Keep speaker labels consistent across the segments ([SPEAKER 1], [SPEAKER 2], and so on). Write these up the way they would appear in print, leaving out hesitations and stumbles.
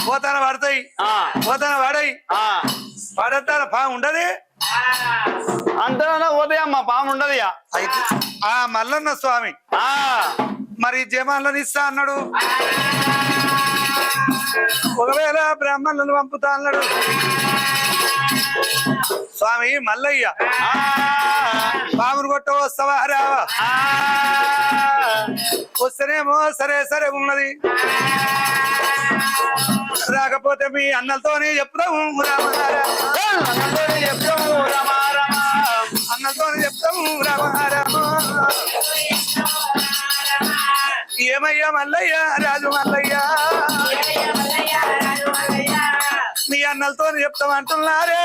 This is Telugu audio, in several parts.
[SPEAKER 1] పోతాన పడతాయి పోతాన పడాయి పడతాన పాము ఉండదు
[SPEAKER 2] అంతలోనే పోతాయమ్మా పాము ఉండదు
[SPEAKER 1] అయితే ఆ మల్లన్న స్వామి మరి జమాన్లను ఇస్తా అన్నాడు ఒకవేళ బ్రాహ్మణులను పంపుతా అన్నాడు స్వామి మల్లయ్య పామును కొట్ట వస్తావా రావా వస్తేనేమో సరే సరే ఉన్నది రాకపోతే మీ అన్నలతోనే చెప్తాము అన్నలతోనే చెప్తాము ఏమయ్యా మల్లయ్య రాజు మల్లయ్య మీ అన్నలతో చెప్తామంటున్నారే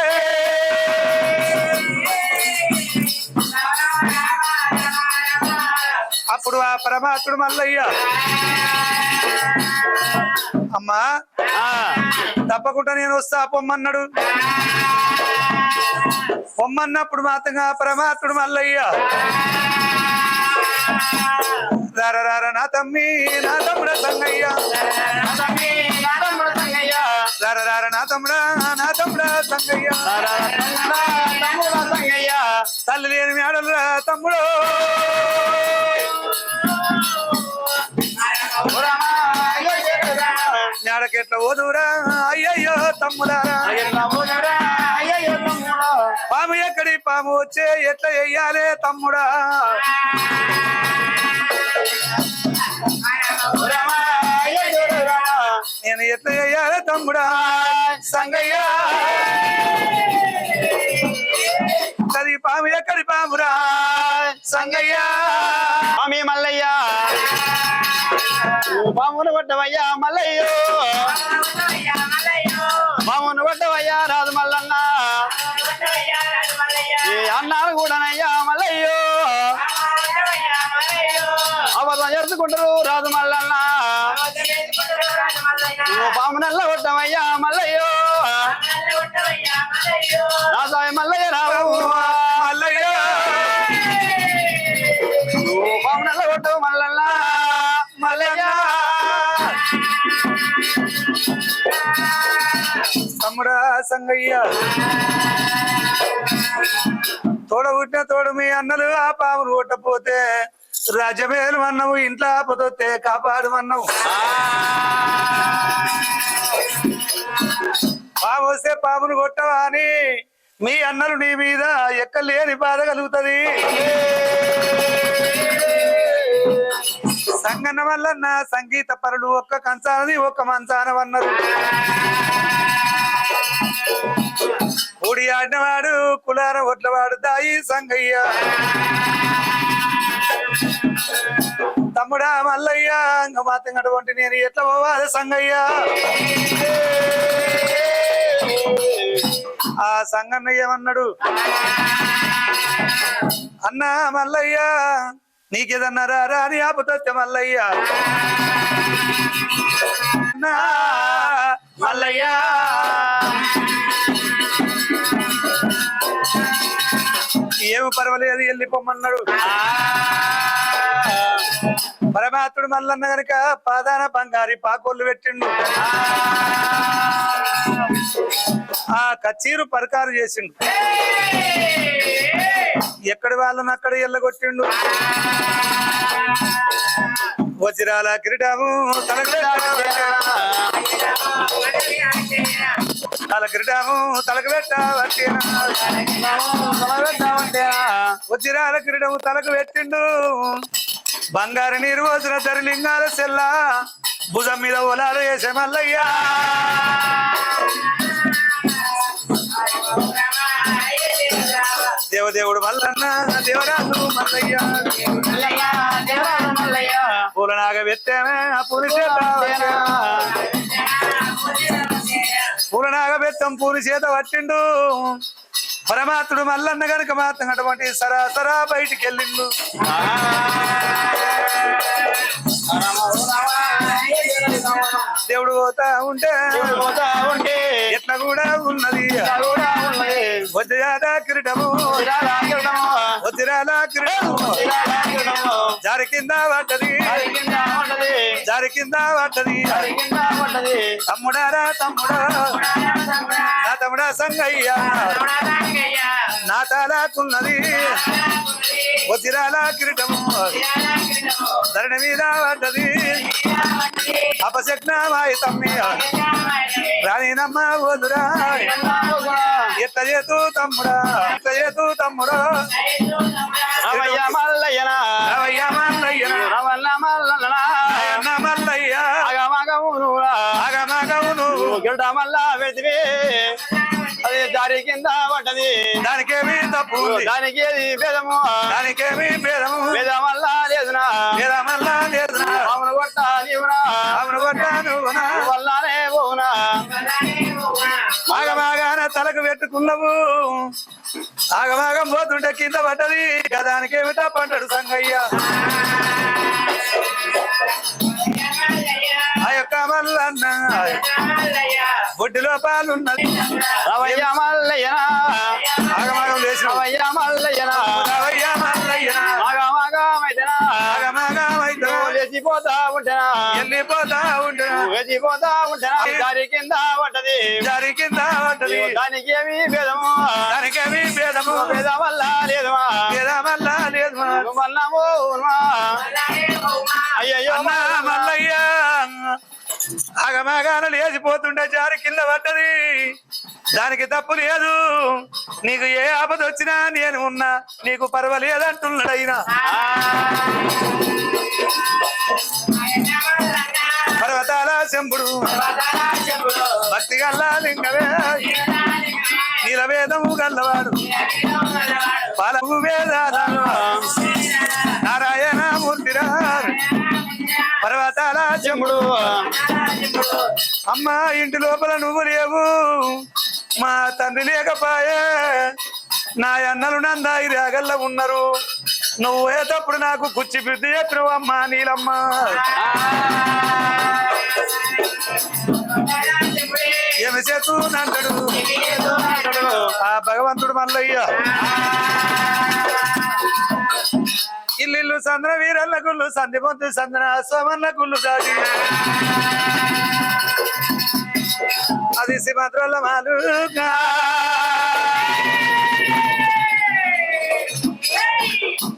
[SPEAKER 1] అప్పుడు ఆ పరమాత్ముడు మల్లయ్య అమ్మా తప్పకుండా నేను వస్తా పొమ్మన్నాడు పొమ్మన్నప్పుడు మాత్రంగా పరమాత్ముడు మల్లయ్య రార రార నా తమ్మి నా తమ్ముడ సంగయ్య రార రార నా తమ్ముడా నా తమ్ముడ సంగయ్య తల్లి లేని మేడలు తమ్ముడు నాడకెట్ల ఓదురా అయ్యయ్యో తమ్ముడారా పాము ఎక్కడి పాము వచ్చే ఎట్లా వెయ్యాలే తమ్ముడా నేను ఎట్లా వెయ్యాలే తమ్ముడా సంగయ్య అది పాము ఎక్కడి పామురా సంగయ్య
[SPEAKER 2] స్వామి మల్లయ్య పామును కొట్టవయ్యా మల్లయ్యో పామును కొట్టవయ్యా రాజు మల్లన్న ఏ అన్నారు కూడానయ్యా మల్లయ్యో అబద్ధం చేసుకుంటారు రాజు మల్లన్న పామునల్ల కొట్టవయ్యా మల్లయ్యో రాజాయ మల్లయ్య రావు
[SPEAKER 1] మల్లయ్య
[SPEAKER 2] పామునల్ల కొట్టవు మల్లన్న మల్లయ్య
[SPEAKER 1] తమ్ముడా సంగయ్య తోడ పుట్టిన తోడు మీ అన్నలు ఆ పామును కొట్టపోతే రాజమేలు అన్నవు ఇంట్లో ఆపదొస్తే కాపాడు అన్నవు పాము వస్తే పామును కొట్టవా అని మీ అన్నలు నీ మీద ఎక్కలేని బాధ కలుగుతుంది సంగన్న వల్ల సంగీత పరులు ఒక్క కంచానది ఒక్క మంచానవన్నారు కూడి ఆడినవాడు కులార ఒట్లవాడు దాయి సంగయ్య తమ్ముడా మల్లయ్య ఇంకా మాత్రం నేను ఎట్లా పోవాలి సంగయ్య ఆ సంగన్న ఏమన్నాడు అన్నా మల్లయ్య నీకేదన్నా రా అని ఆపుతొచ్చ మల్లయ్య మల్లయ్య ఏమి పర్వాలేదు వెళ్ళిపోమన్నాడు పరమాత్ముడు మల్లన్న గనక పాదాన బంగారి పాకోళ్ళు పెట్టిండు ఆ కచ్చీరు పరకారు చేసిండు ఎక్కడి వాళ్ళని అక్కడ ఎల్లగొట్టిండు వజ్రాల కిరీటము తల కిరీటము తలకు పెట్టావంటే వజ్రాల కిరీటము తలకు పెట్టిండు బంగారు నీరు పోసిన తరిలింగాల సెల్ల భుజం మీద ఒలాలు వేసే మల్లయ్య దేవదేవుడు మల్లన్న దేవరాజు మల్లయ్య పూలనాగ వెత్తేమే పూలనాగ బెత్తం పూరి చేత పట్టిండు పరమాత్ముడు మల్లన్న గనక మాత్రం అటువంటి సరాసరా బయటికి వెళ్ళిండు దేవుడు పోతా ఉంటే ఎట్లా కూడా ఉన్నది వజ్రాల కిరీటము వజ్రాల కిరీటము జారి కింద పడ్డది జారి దారి కింద పడ్డది
[SPEAKER 2] కింద పడ్డది
[SPEAKER 1] తమ్ముడారా తమ్ముడా నా తమ్ముడా సంగయ్య నా తాలాకున్నది వజ్రాల కిరీటము ధరణి మీద పడ్డది అపశక్న వాయితమ్మి రాణినమ్మ వదురా ఎట్ల చేతు తమ్ముడా ఎట్ల చేతు తమ్ముడా
[SPEAKER 2] రవయ్య మల్లయ్యనా
[SPEAKER 1] రవయ్య మల్లయ్య
[SPEAKER 2] రవల్ల మల్లనా
[SPEAKER 1] అన్న మల్లయ్య
[SPEAKER 2] అగమగమును
[SPEAKER 1] ఆగమాగవును
[SPEAKER 2] గిడ మల్ల వెతివి అది దారి కింద పడ్డది
[SPEAKER 1] దానికేమి తప్పు ఉంది.
[SPEAKER 2] దానికి ఏది భేదము
[SPEAKER 1] దానికేమి భేదము
[SPEAKER 2] భేదం వల్ల లేదునా
[SPEAKER 1] భేదమల్లా లేదు
[SPEAKER 2] అవును కొట్ట నీవునా
[SPEAKER 1] అవును కొట్టా నువ్వునా
[SPEAKER 2] వల్లనే పోవునా
[SPEAKER 1] ఆగమాగాన తలకు పెట్టుకున్నావు ఆగమాగం పోతుంటే కింద పడ్డది దానికేమి తప్పంటాడు సంగయ్య ఆ యొక్క మల్లన్న బొడ్డిలో పాలున్నది
[SPEAKER 2] రవయ్య మల్లయ్యనా
[SPEAKER 1] ఆగమాగం లేచిన
[SPEAKER 2] రవయ్య మల్లయ్యనా
[SPEAKER 1] రవయ్య మల్లయ్యనా
[SPEAKER 2] ఆగమాగమైతేనా
[SPEAKER 1] ఆగమాగమైతే
[SPEAKER 2] లేచిపోతా ఉంటేనా
[SPEAKER 1] వెళ్ళిపోతా ఉంటే
[SPEAKER 2] లేచిపోతా ఉంటేనా దారి కింద పడ్డది
[SPEAKER 1] దారి కింద పడ్డది
[SPEAKER 2] దానికి ఏమి భేదము
[SPEAKER 1] దానికేమి భేదము
[SPEAKER 2] భేదం వల్ల లేదుమా
[SPEAKER 1] భేదమల్లా లేదు
[SPEAKER 2] మల్లము అయ్యయ్యో
[SPEAKER 1] అన్నా మల్లయ్య ఆగమాగాన లేచిపోతుంటే జారి కింద పడ్డది దానికి తప్పు లేదు నీకు ఏ ఆపద వచ్చినా నేను ఉన్నా నీకు పర్వాలేదంటున్నాడు అయినా పర్వతాల శంభుడు భక్తి గల్లా లింగవే నీలవేదము గల్లవాడు పాలకు వేదాలు నారాయణ మూర్తిరా పర్వతాల శంభుడు అమ్మ ఇంటి లోపల నువ్వు లేవు మా తండ్రి లేకపాయే నా అన్నలు నందాయి రాగల్ల ఉన్నారు నువ్వు పోయేటప్పుడు నాకు కుచ్చి బుద్ధి చెప్పినవు అమ్మ నీలమ్మ ఏమి చేతునంటాడు ఆ భగవంతుడు మల్లయ్య ఇల్లు సంద్ర వీరల్ల గుళ్ళు సంధి పొందు సంద్ర సోమన్న గుళ్ళు దాది అది సింహద్రోళ్ళ మాలుగా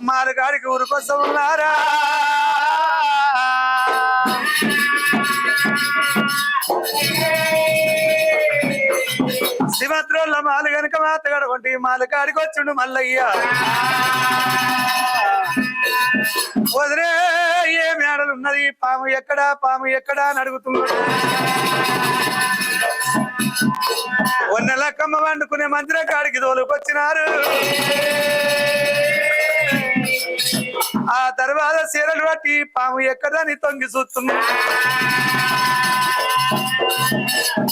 [SPEAKER 1] మారుగాడికి ఊరుకోసం ఉన్నారా సింహద్రోళ్ళ మాలు గనుక మాతగడ వంటి మాలుగాడికి వచ్చిండు మల్లయ్య వదిలే ఏ మేడలు ఉన్నది పాము ఎక్కడా అని అడుగుతున్నాడు వన్నెల కమ్మ వండుకునే మందిర కాడికి దోలుకొచ్చినారు ఆ తర్వాత చీరలు బట్టి పాము ఎక్కడని తొంగి చూస్తున్నాడు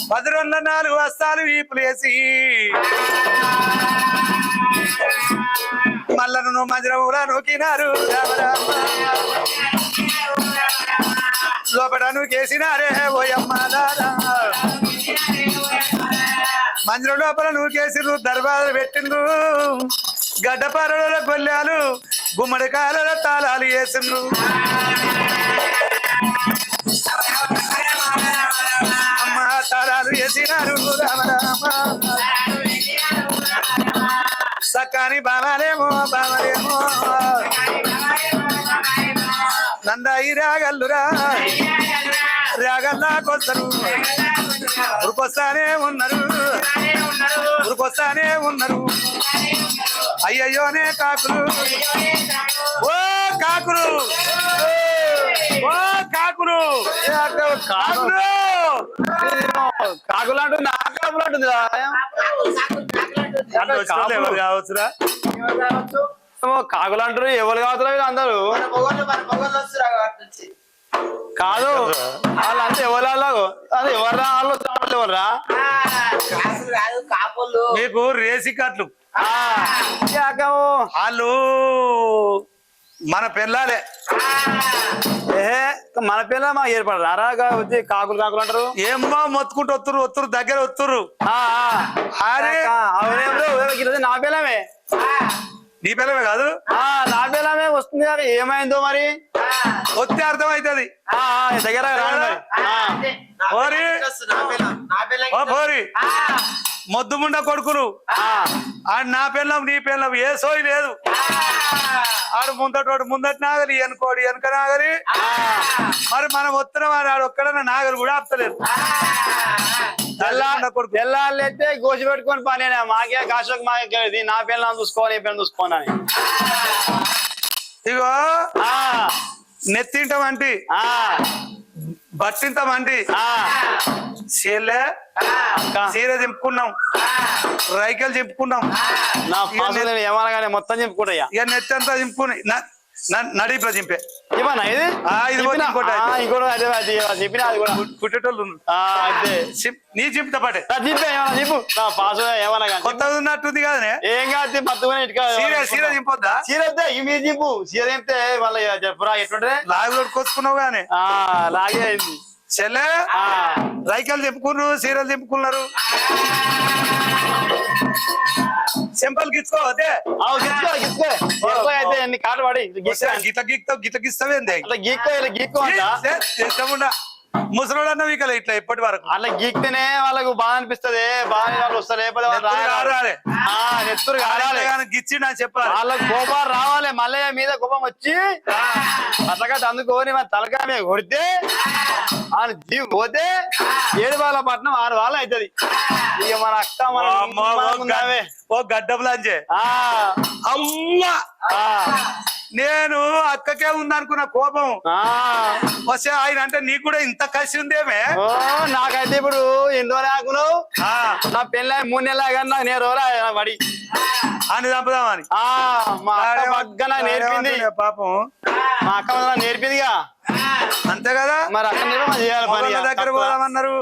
[SPEAKER 1] 10 రోజుల 4 వస్తాలు వీపులేసి మల్లను మందిరములా నూకినారు లోపల నూకేసినారే ఓయమ్మ మందిరం లోపల నూకేసిరు దర్బారు పెట్టిండ్రు గడ్డపారల గొల్లాలు గుమ్మడికాయల తాళాలు వేసిండ్రు అమ్మ తాళాలు వేసినారు రామ రామ సకాని బామలేమో నందాయి రాగల్లురా రాగల్లా కొత్తరు ఉరికొస్తానే ఉన్నారు అయ్యయ్యోనే కాకులు ఓ కాకులు
[SPEAKER 2] కాకులు అంటుంది కాకులు అంటుంది
[SPEAKER 1] కావచ్చురా
[SPEAKER 2] కాకులు అంటారు ఎవరు కావుతారు అందరూ కాదు వాళ్ళంతా ఎవరు అది ఎవర్రా వాళ్ళు ఎవర్రా
[SPEAKER 1] మీకు రేసి కట్లు వాళ్ళు మన పిల్లాలే
[SPEAKER 2] మన పిల్ల మాకు ఏర్పడరు అరాగా వచ్చి కాకులు అంటారు
[SPEAKER 1] ఏమో మొత్తుకుంటూ వత్తురు దగ్గర వత్తురు
[SPEAKER 2] నా పిల్లమే
[SPEAKER 1] నీ పిల్లమే కాదు
[SPEAKER 2] నా పిల్లమే వస్తుంది కానీ ఏమైందో మరి
[SPEAKER 1] వస్తే అర్థమవుతుంది
[SPEAKER 2] దగ్గర
[SPEAKER 1] పోరి ఓ పోరి మొద్దు ముండ కొడుకులు ఆడు నా పిల్లం నీ పిల్లం ఏ సోయి లేదు ఆడు ముందటోడు ముందటి నాగలి వెనుకోడు వెనక నాగలి మరి మనం వస్తున్నాం అని ఆడు ఒక్కడన్నా నాగలి కూడా ఆపుతలేదు కొడుకు
[SPEAKER 2] తెల్లాళ్ళైతే గోసి పెట్టుకొని పని మాకే కాశోకి మాకే నా పిల్లలు చూసుకోవాలి ఈ పిల్లలు చూసుకోని
[SPEAKER 1] ఇగో నెత్తింటామంటి బట్టింతామంటి చీరలే చీర దింపుకున్నాం రైకలు దింపుకున్నాం
[SPEAKER 2] ఏమన్నా కానీ మొత్తం చెప్పుకుంటా
[SPEAKER 1] ఇక నెత్తి అంతా దింపుకున్నాయి నడిపా దింపే
[SPEAKER 2] ఇవన్నా ఇది చెప్పిన అది కూడా
[SPEAKER 1] పుట్టేటోళ్ళు
[SPEAKER 2] అదే
[SPEAKER 1] నీ జింపుతా పాటే
[SPEAKER 2] జింపే ఏమన్నా జింపు పాస్ ఏమన్నా కానీ
[SPEAKER 1] కొత్తది ఉన్నట్టుంది కాదనే
[SPEAKER 2] ఏం కాదు పట్టుకుని
[SPEAKER 1] చీర దింపొద్దా
[SPEAKER 2] చీర వద్దే మీరు జింపు చీర దింపితే మళ్ళీ చెప్పురా ఎట్లుంటే
[SPEAKER 1] లాగు కొట్టుకున్నావు కానీ
[SPEAKER 2] లాగే అయింది
[SPEAKER 1] చెల్లె రైకలు దింపుకున్నారు చీరలు దింపుకున్నారు సింపుల్ గిచ్చుకో అదే
[SPEAKER 2] అయితే కాటు పడి
[SPEAKER 1] గిట్ల గీక్తావు గిట్ల గిస్తావేంది
[SPEAKER 2] అట్లా గీక్కో
[SPEAKER 1] ఇష్టముండా ముసలోడు అన్న వీకలే ఇట్లా ఇప్పటి వరకు
[SPEAKER 2] అట్లా గీక్తేనే వాళ్ళకు బాగా అనిపిస్తుంది బాగా వాళ్ళు వస్తారు నెత్తురు కారాలి
[SPEAKER 1] గిచ్చి నాకు చెప్పాలి
[SPEAKER 2] వాళ్ళకు కోపం రావాలి మల్లయ్య మీద కోపం వచ్చి అట్లగట్టు అందుకోని మన తలకాయ మీద కొడితే వాళ్ళు జీవి పోతే 7 వాళ్ళ పట్నం 6 వాళ్ళు అవుతుంది ఇక మన అక్క మన
[SPEAKER 1] ఓ గడ్డపులాంచే అమ్మా నేను అక్కకే ఉందనుకున్న కోపం వస్తే ఆయన అంటే నీకు కూడా ఇంత కసి ఉందేమే
[SPEAKER 2] నాకైతే ఇప్పుడు ఎన్ని రోజులు ఆకున్నావు నా పెళ్ళ 3 నెలలు కన్నా నేను రోజులు పడి
[SPEAKER 1] అని చంపుదామని
[SPEAKER 2] మా అక్క నేర్పింది
[SPEAKER 1] పాపం
[SPEAKER 2] మా అక్క నేర్పిందిగా
[SPEAKER 1] అంతే కదా
[SPEAKER 2] మరి అక్కడ చేయాలి
[SPEAKER 1] దగ్గర పోదామన్నారు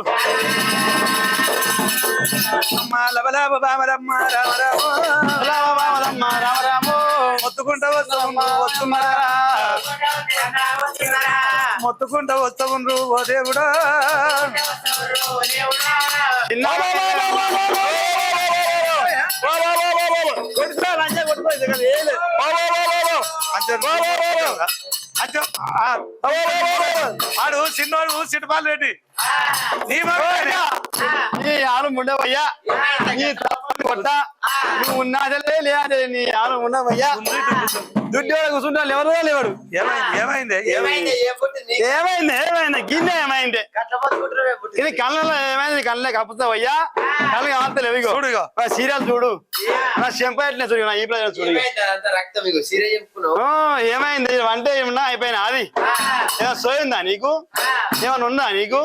[SPEAKER 1] మొత్తుకుంటా మొత్తుకుంటా వస్తావుండ్రు ఓ దేవుడా ఆడు చిన్నోడు సిటిపాల్ రెడ్డి
[SPEAKER 2] నీ ఆరు ఉండవయ్యా నీ కొట్ట నువ్వు ఉన్నాదే లేదే నీ ఆరు ఉండవయ్యా దుడ్డు కూర్చుంటాను ఎవరు లేవాడు
[SPEAKER 1] ఏమైంది
[SPEAKER 2] ఏమైంది గిన్నె ఏమైంది ఇది కళ్ళలో ఏమైంది కళ్ళే కప్పుతావయ్యా కళ్ళు కావట్లేదు చూడు సీరియల్ చూడు నా చెంపట్లే చూడు నా ఈ ప్లేస్ చూడు ఏమైంది అంటే ఏమన్నా అయిపోయినా అది ఏమైనా సోయిందా నీకు ఏమన్నా ఉందా నీకు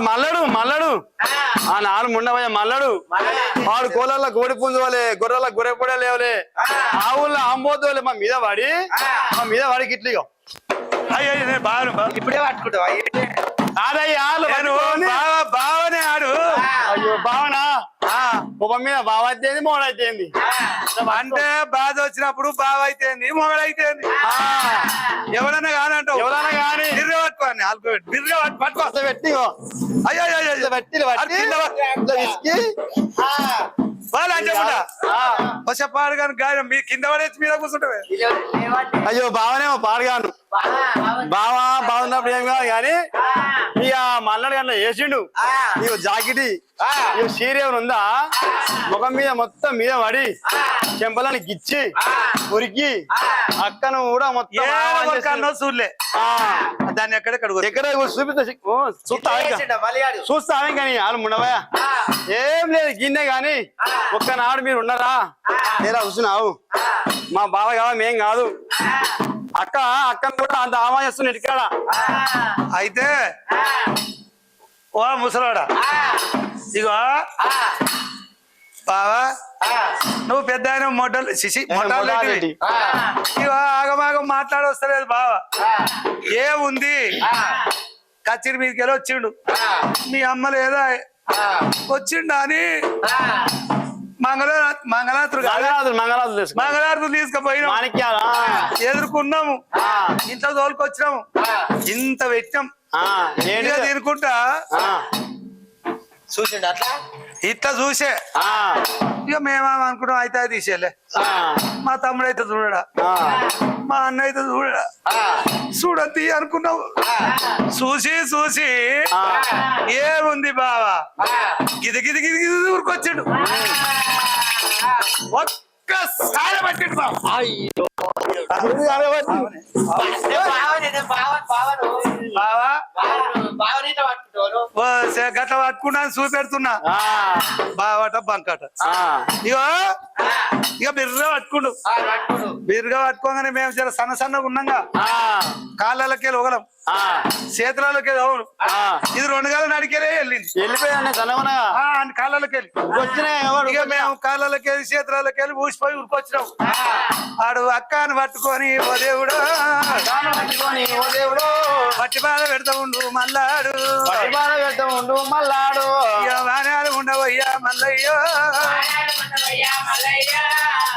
[SPEAKER 2] మల్లడు ఆ 4 ముండవయ్య మల్లడు వాడు కోళ్ళ కోడి పుంజువలే గొర్రెల గొర్రెపడే లేవలే ఆవుల్లో ఆంబోతులే మా మీద పడి గిట్లిగో
[SPEAKER 1] అయ్యో నేను బాగా
[SPEAKER 2] ఇప్పుడే పట్టుకుంటావా
[SPEAKER 1] బావనే ఆడు
[SPEAKER 2] అయ్యో బావనా కుప్ప మీద బావ అయితేంది మొగడైతేంది
[SPEAKER 1] అంటే బాధ వచ్చినప్పుడు బావ అయితేంది మొగడైతేంది ఎవరన్నా కానంటావు
[SPEAKER 2] ఎవరన్నా కానీ
[SPEAKER 1] బిర్ర పట్టుకోండి బిర్ర పట్టుకో
[SPEAKER 2] పెట్టి
[SPEAKER 1] అయ్యో
[SPEAKER 2] పెట్టి
[SPEAKER 1] వాళ్ళు అంటేకుండా వచ్చే పాడుగాను గాయం మీ కింద పడేసి మీద కూర్చుంటావే
[SPEAKER 2] అయ్యో బావనేమో పాడుగాను బావా బాగున్నప్పుడు ఏం కాదు కానీ ఇక మల్లడు గంట వేసిండు ఇక జాకెట్ ఇక సీరియల్ ఉందా ముఖం మీద మొత్తం మీద పడి చెంపలని గిచ్చి ఉరికి అక్కను కూడా మొత్తం
[SPEAKER 1] చూడలే దాన్ని ఎక్కడ
[SPEAKER 2] చూస్తావే కానీ వాళ్ళు ఉండవా ఏం లేదు గిన్నె గాని ఒక్కనాడు మీరు ఉన్నారా లేదా కూర్చున్నావు మా బావ కావా మేం కాదు అక్కను కూడా అంత ఆమాయిస్తున్న ఇక్కడ
[SPEAKER 1] అయితే ఓ ముసలాడా ఇగో బావా నువ్వు పెద్ద ఆయన మొట్టలు ఇగో ఆగమాగం మాట్లాడొస్తలేదు బావా ఏముంది కచ్చిరి మీదకి వెళ్ళి వచ్చిండు మీ అమ్మ లేదా వచ్చిండు అని మంగళారతులు తీసుకుపోయినా ఎదుర్కొన్నాము ఇంట్లో తోలుకొచ్చినాము ఇంత పెట్టాం తినుకుంటా
[SPEAKER 2] చూసిండు అట్లా
[SPEAKER 1] ఇట్లా చూసే ఇక మేమేమనుకుంటాం అయితే తీసేలే మా తమ్ముడు అయితే చూడడా మా అన్న అయితే చూడద్ది అనుకున్నావు. చూసి చూసి ఏముంది బావా గిది గిది గిది గిది ఊరుకొచ్చాడు. ఒక్కసారి పట్టిండు బావ. గట్ల పట్టుకున్నా చూపెడుతున్నా బావట బంకట. ఇగో ఇక బిర్రగా పట్టుకుండు. బిర్రగా పట్టుకోగానే మేము చాలా సన్న సన్నగా ఉన్నాగా కాళ్ళకి ఒకలం చేతులకి అవును. ఇది 2 గాల నడికేలే వెళ్ళిపోయాను కాళ్ళకి వెళ్ళి ఇక మేము కాళ్ళకి వెళ్ళి చేతులకి వెళ్ళి ఊసిపోయి ఉరికొచ్చినాం. ఆడు అక్కని పట్టుకొని ఓ దేవుడు పట్టి బాధ పెడతా ఉండు మల్లాడు ఇక గానాలు ఉండవయ్యా మల్లయ్యో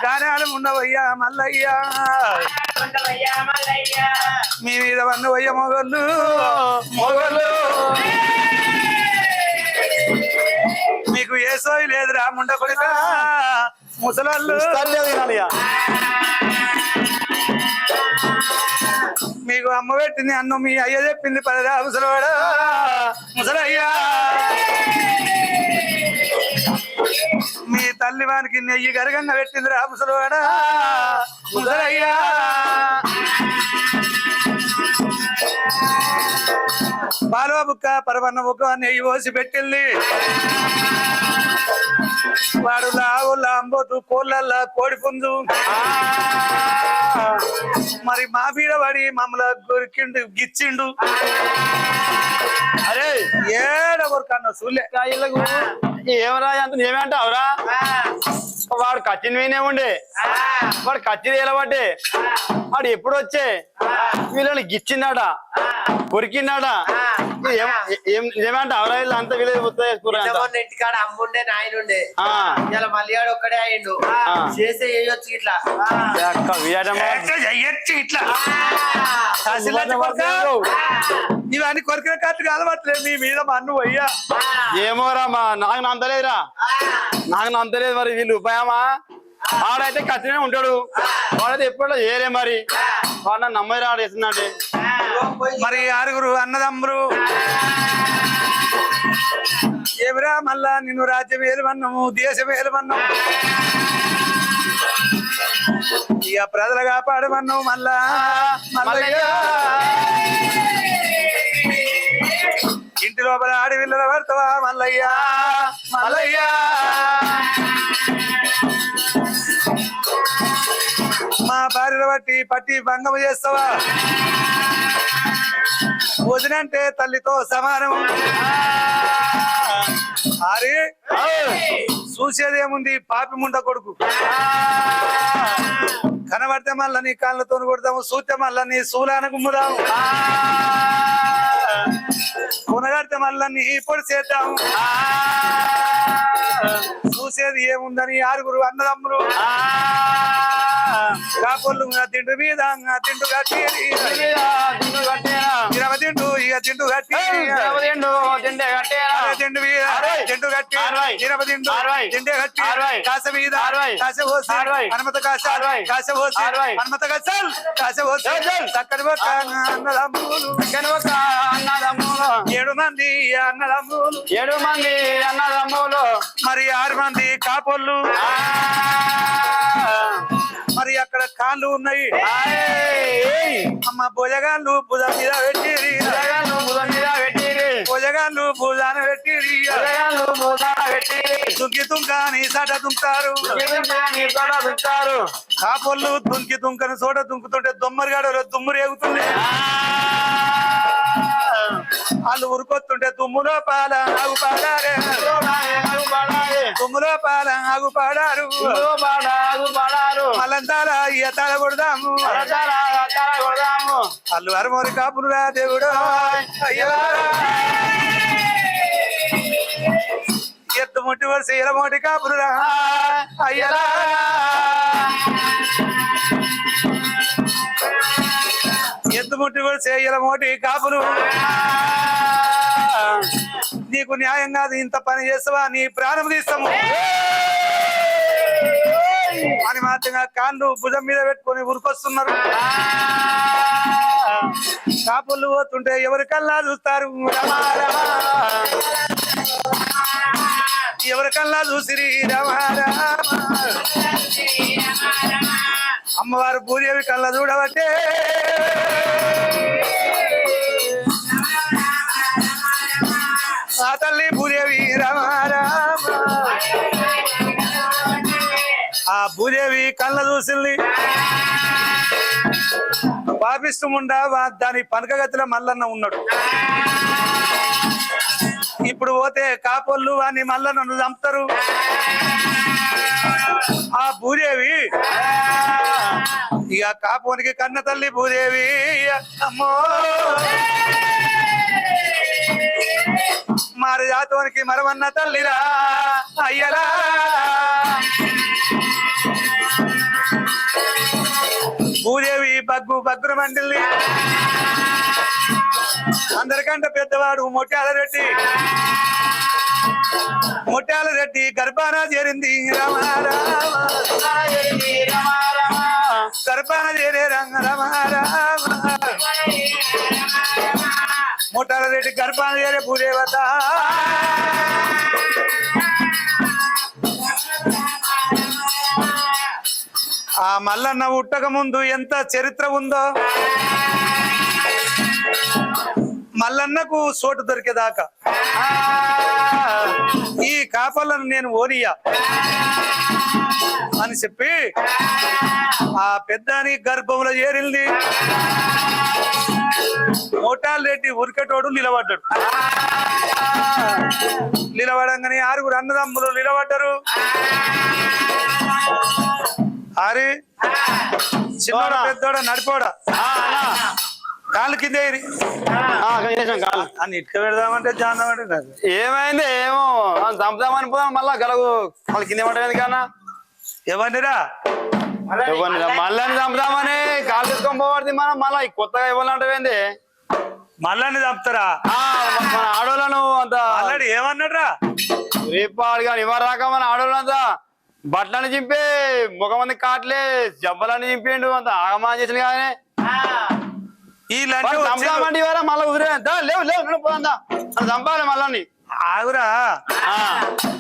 [SPEAKER 1] గానాలు ఉండవయ్యా మల్లయ్యా మీ మీద వన్నవయ్య మొగళ్ళు మొగళ్ళు మీకు ఏ సోయి లేదురా ముండ కొడుక ముసలాళ్ళు మీకు అమ్మ పెట్టింది అన్నం మీ అయ్య చెప్పింది పదరా ముసలవాడా ముసలయ్యా మీ తల్లి వానికి నెయ్యి గరగంగా పెట్టింది రా ముసలవాడా ముసలయ్యా పాలవ బుక్క పరవన్న బుక్క నెయ్యి పోసి పెట్టింది. వాడు లావుల అంబోతు కోళ్ళల్లా కోడి పుంజు మరి మా బీడ పడి మమ్మల్ని గొరికిండు గిచ్చిండు. అరే ఏడవరకన్నా చూలే
[SPEAKER 2] ఏమరా అంత ఏమంటావురా వాడు కత్తిని వినేముండే వాడు కత్తిని ఎలబట్టే వాడు ఎప్పుడు వచ్చే వీళ్ళని గిచ్చిందాడా కొరికిందాడా ఏమంటావురా వీళ్ళు అంత వీళ్ళు
[SPEAKER 3] ఇంటికాడ అమ్ముండే నాయనుండే ఇలా మల్లిగాడు ఒక్కడే అయ్యిండు చేసే చేయొచ్చు ఇట్లా
[SPEAKER 1] ఇట్లా ఇవన్నీ కొరికిన కత్తి అలవట్లేదు మీ మీద మన్ను అయ్యా.
[SPEAKER 2] ఏమోరా మా నాకు నంతలేదురా నాకు నంతలేదు. మరి వీళ్ళు ఉపాయమా వాడైతే కత్తినే ఉంటాడు వాడైతే ఎప్పుడో ఏరే మరి వాడు నమ్మది రాడేస్తుందంటే
[SPEAKER 1] మరి 6 అన్నదమ్ములు ఏమిరా మళ్ళా నిన్ను రాజ్యం ఏలుమన్నాము దేశం ఏలుమన్నాము ఇక ప్రజలు కాపాడమన్నావు మళ్ళా మల్లయ్యా ఇంటి లోపల ఆడవిల్లల పడతావా మల్లయ్యా మల్లయ్యా మా భార్యను బట్టి పట్టి భంగం చేస్తావా వదినంటే తల్లితో సమానం. అరే చూసేదేముంది పాపి ముండ కొడుకు కనబడితే మళ్ళా నీ కాళ్ళతో కొడతాము చూస్తే మళ్ళా నీ శూలాన గుమ్ముదాము కొనగడితే మళ్ళా నీ పొడి చేద్దాము. చూసేది ఏముందని 6 అన్నదమ్ములు కాపొల్లు తిండు మీద తిండు కట్టి తిండు ఇక తిండు కట్టి తిండు మీద తిండు కట్టి తిండు తిండే కట్టి కాస మీద కాస పోసి హనుమత కాస కాస పోసి హనుమత కాసాలు కాస పోసి చక్కని ఒక అన్నదమ్ములు 7 మంది అన్నదమ్ములు మరి 6 మంది కాపొల్లు మరి అక్కడ కాళ్ళు ఉన్నాయి అమ్మ భుజగాళ్ళు భుజం మీద పెట్టిరి భుజగాళ్ళు భుజాన పెట్టిరి దుంకి తుంకాని సట తుంకారు కాపొల్లు దుంకి తుంకని చోట దుంకుతుంటే దొమ్మరిగాడు దుమ్మురు ఎగుతుంది వాళ్ళు ఉరుకొస్తుంటే తుమ్ములో పాల ఆగు పాడారే తుమ్ములో పాల ఆగు పాడారు మళ్ళంతాల తల కొడదాము వాళ్ళు అరమోరి కాపులురా దేవుడు ఎత్తు ముట్టి వరుస ఇలమోటి కాపులురా అయ్యలా ఎత్తు ముట్టి వరుస ఇలమోటి కాపులు నీకు న్యాయం కాదు ఇంత పని చేస్తావా నీ ప్రాణం తీస్తాము అని మాత్రంగా కాళ్ళు భుజం మీద పెట్టుకొని ఉరికొస్తున్నారు. కాపులు పోతుంటే ఎవరికల్లా చూస్తారు రమా రమా, ఎవరికల్లా చూసిరి రమా రమా. అమ్మవారు పూజవి కళ్ళ చూడబట్టే ఆ తల్లి భూదేవి రమా రమా. ఆ భూదేవి కళ్ళ చూసింది. పాపిస్తుముండా దాని పనకగతిలో మల్లన్న ఉన్నాడు. ఇప్పుడు పోతే కాపోళ్ళు అని మల్లన్నను చంపుతారు. ఆ భూదేవి ఇక కాపోనికి కన్న తల్లి భూదేవి అమ్మో, మారి జాతోనికి మరవన్న తల్లిరా అయ్యరా. భూదేవి బగ్గున మండిల్ని. అందరికంటే పెద్దవాడు ముత్యాల రెడ్డి గర్భాన చేరింది రమ గర్భాన చేరే రంగ రమ ముత్యాల రెడ్డి గర్భాన చేరే భూదేవత. ఆ మల్లన్న ఉట్టక ముందు ఎంత చరిత్ర ఉందో, మల్లన్నకు చోటు దొరికేదాకా ఈ కాపలను నేను ఓనియా అని చెప్పి ఆ పెద్దని గర్భంలో చేరింది. మోటాల్ రెడ్డి ఉరికటోడు నిలబడ్డాడు. నిలబడంగానే 6 అన్నదమ్ములు నిలబడ్డారు. అరే చిన్నోడ పెద్దోడ నడిపోడా కాళ్ళు కింద అని ఇటుక పెడదామంటే జాందామంటే
[SPEAKER 2] ఏమైంది ఏమో చంపుదామని పోదాం మళ్ళా గలగు మళ్ళీ కింద పడేది కన్నా.
[SPEAKER 1] ఎవరినిరా
[SPEAKER 2] మళ్ళీ చంపుదామని కాలు తీసుకొని పోవద్ది మనం. మళ్ళా కొత్తగా ఇవ్వాలంటే
[SPEAKER 1] మళ్ళీ చంపుతారా?
[SPEAKER 2] మన ఆడోళ్ళను అంత
[SPEAKER 1] ఆల్రెడీ ఏమన్నాడురా
[SPEAKER 2] రేపాడు కానీ ఇవ్వరు రాక మన ఆడోళ్ళంతా బట్టలని చింపి ముఖమంది కాట్లే జబ్బలని చింపిండు అంత ఆగమానం చేసిన కానీ చంపుదామంటే ఇవ్వరా మళ్ళీ కుదిరే లేవు లేవు పోదా చంపాలి మళ్ళీ
[SPEAKER 1] ఆగురా.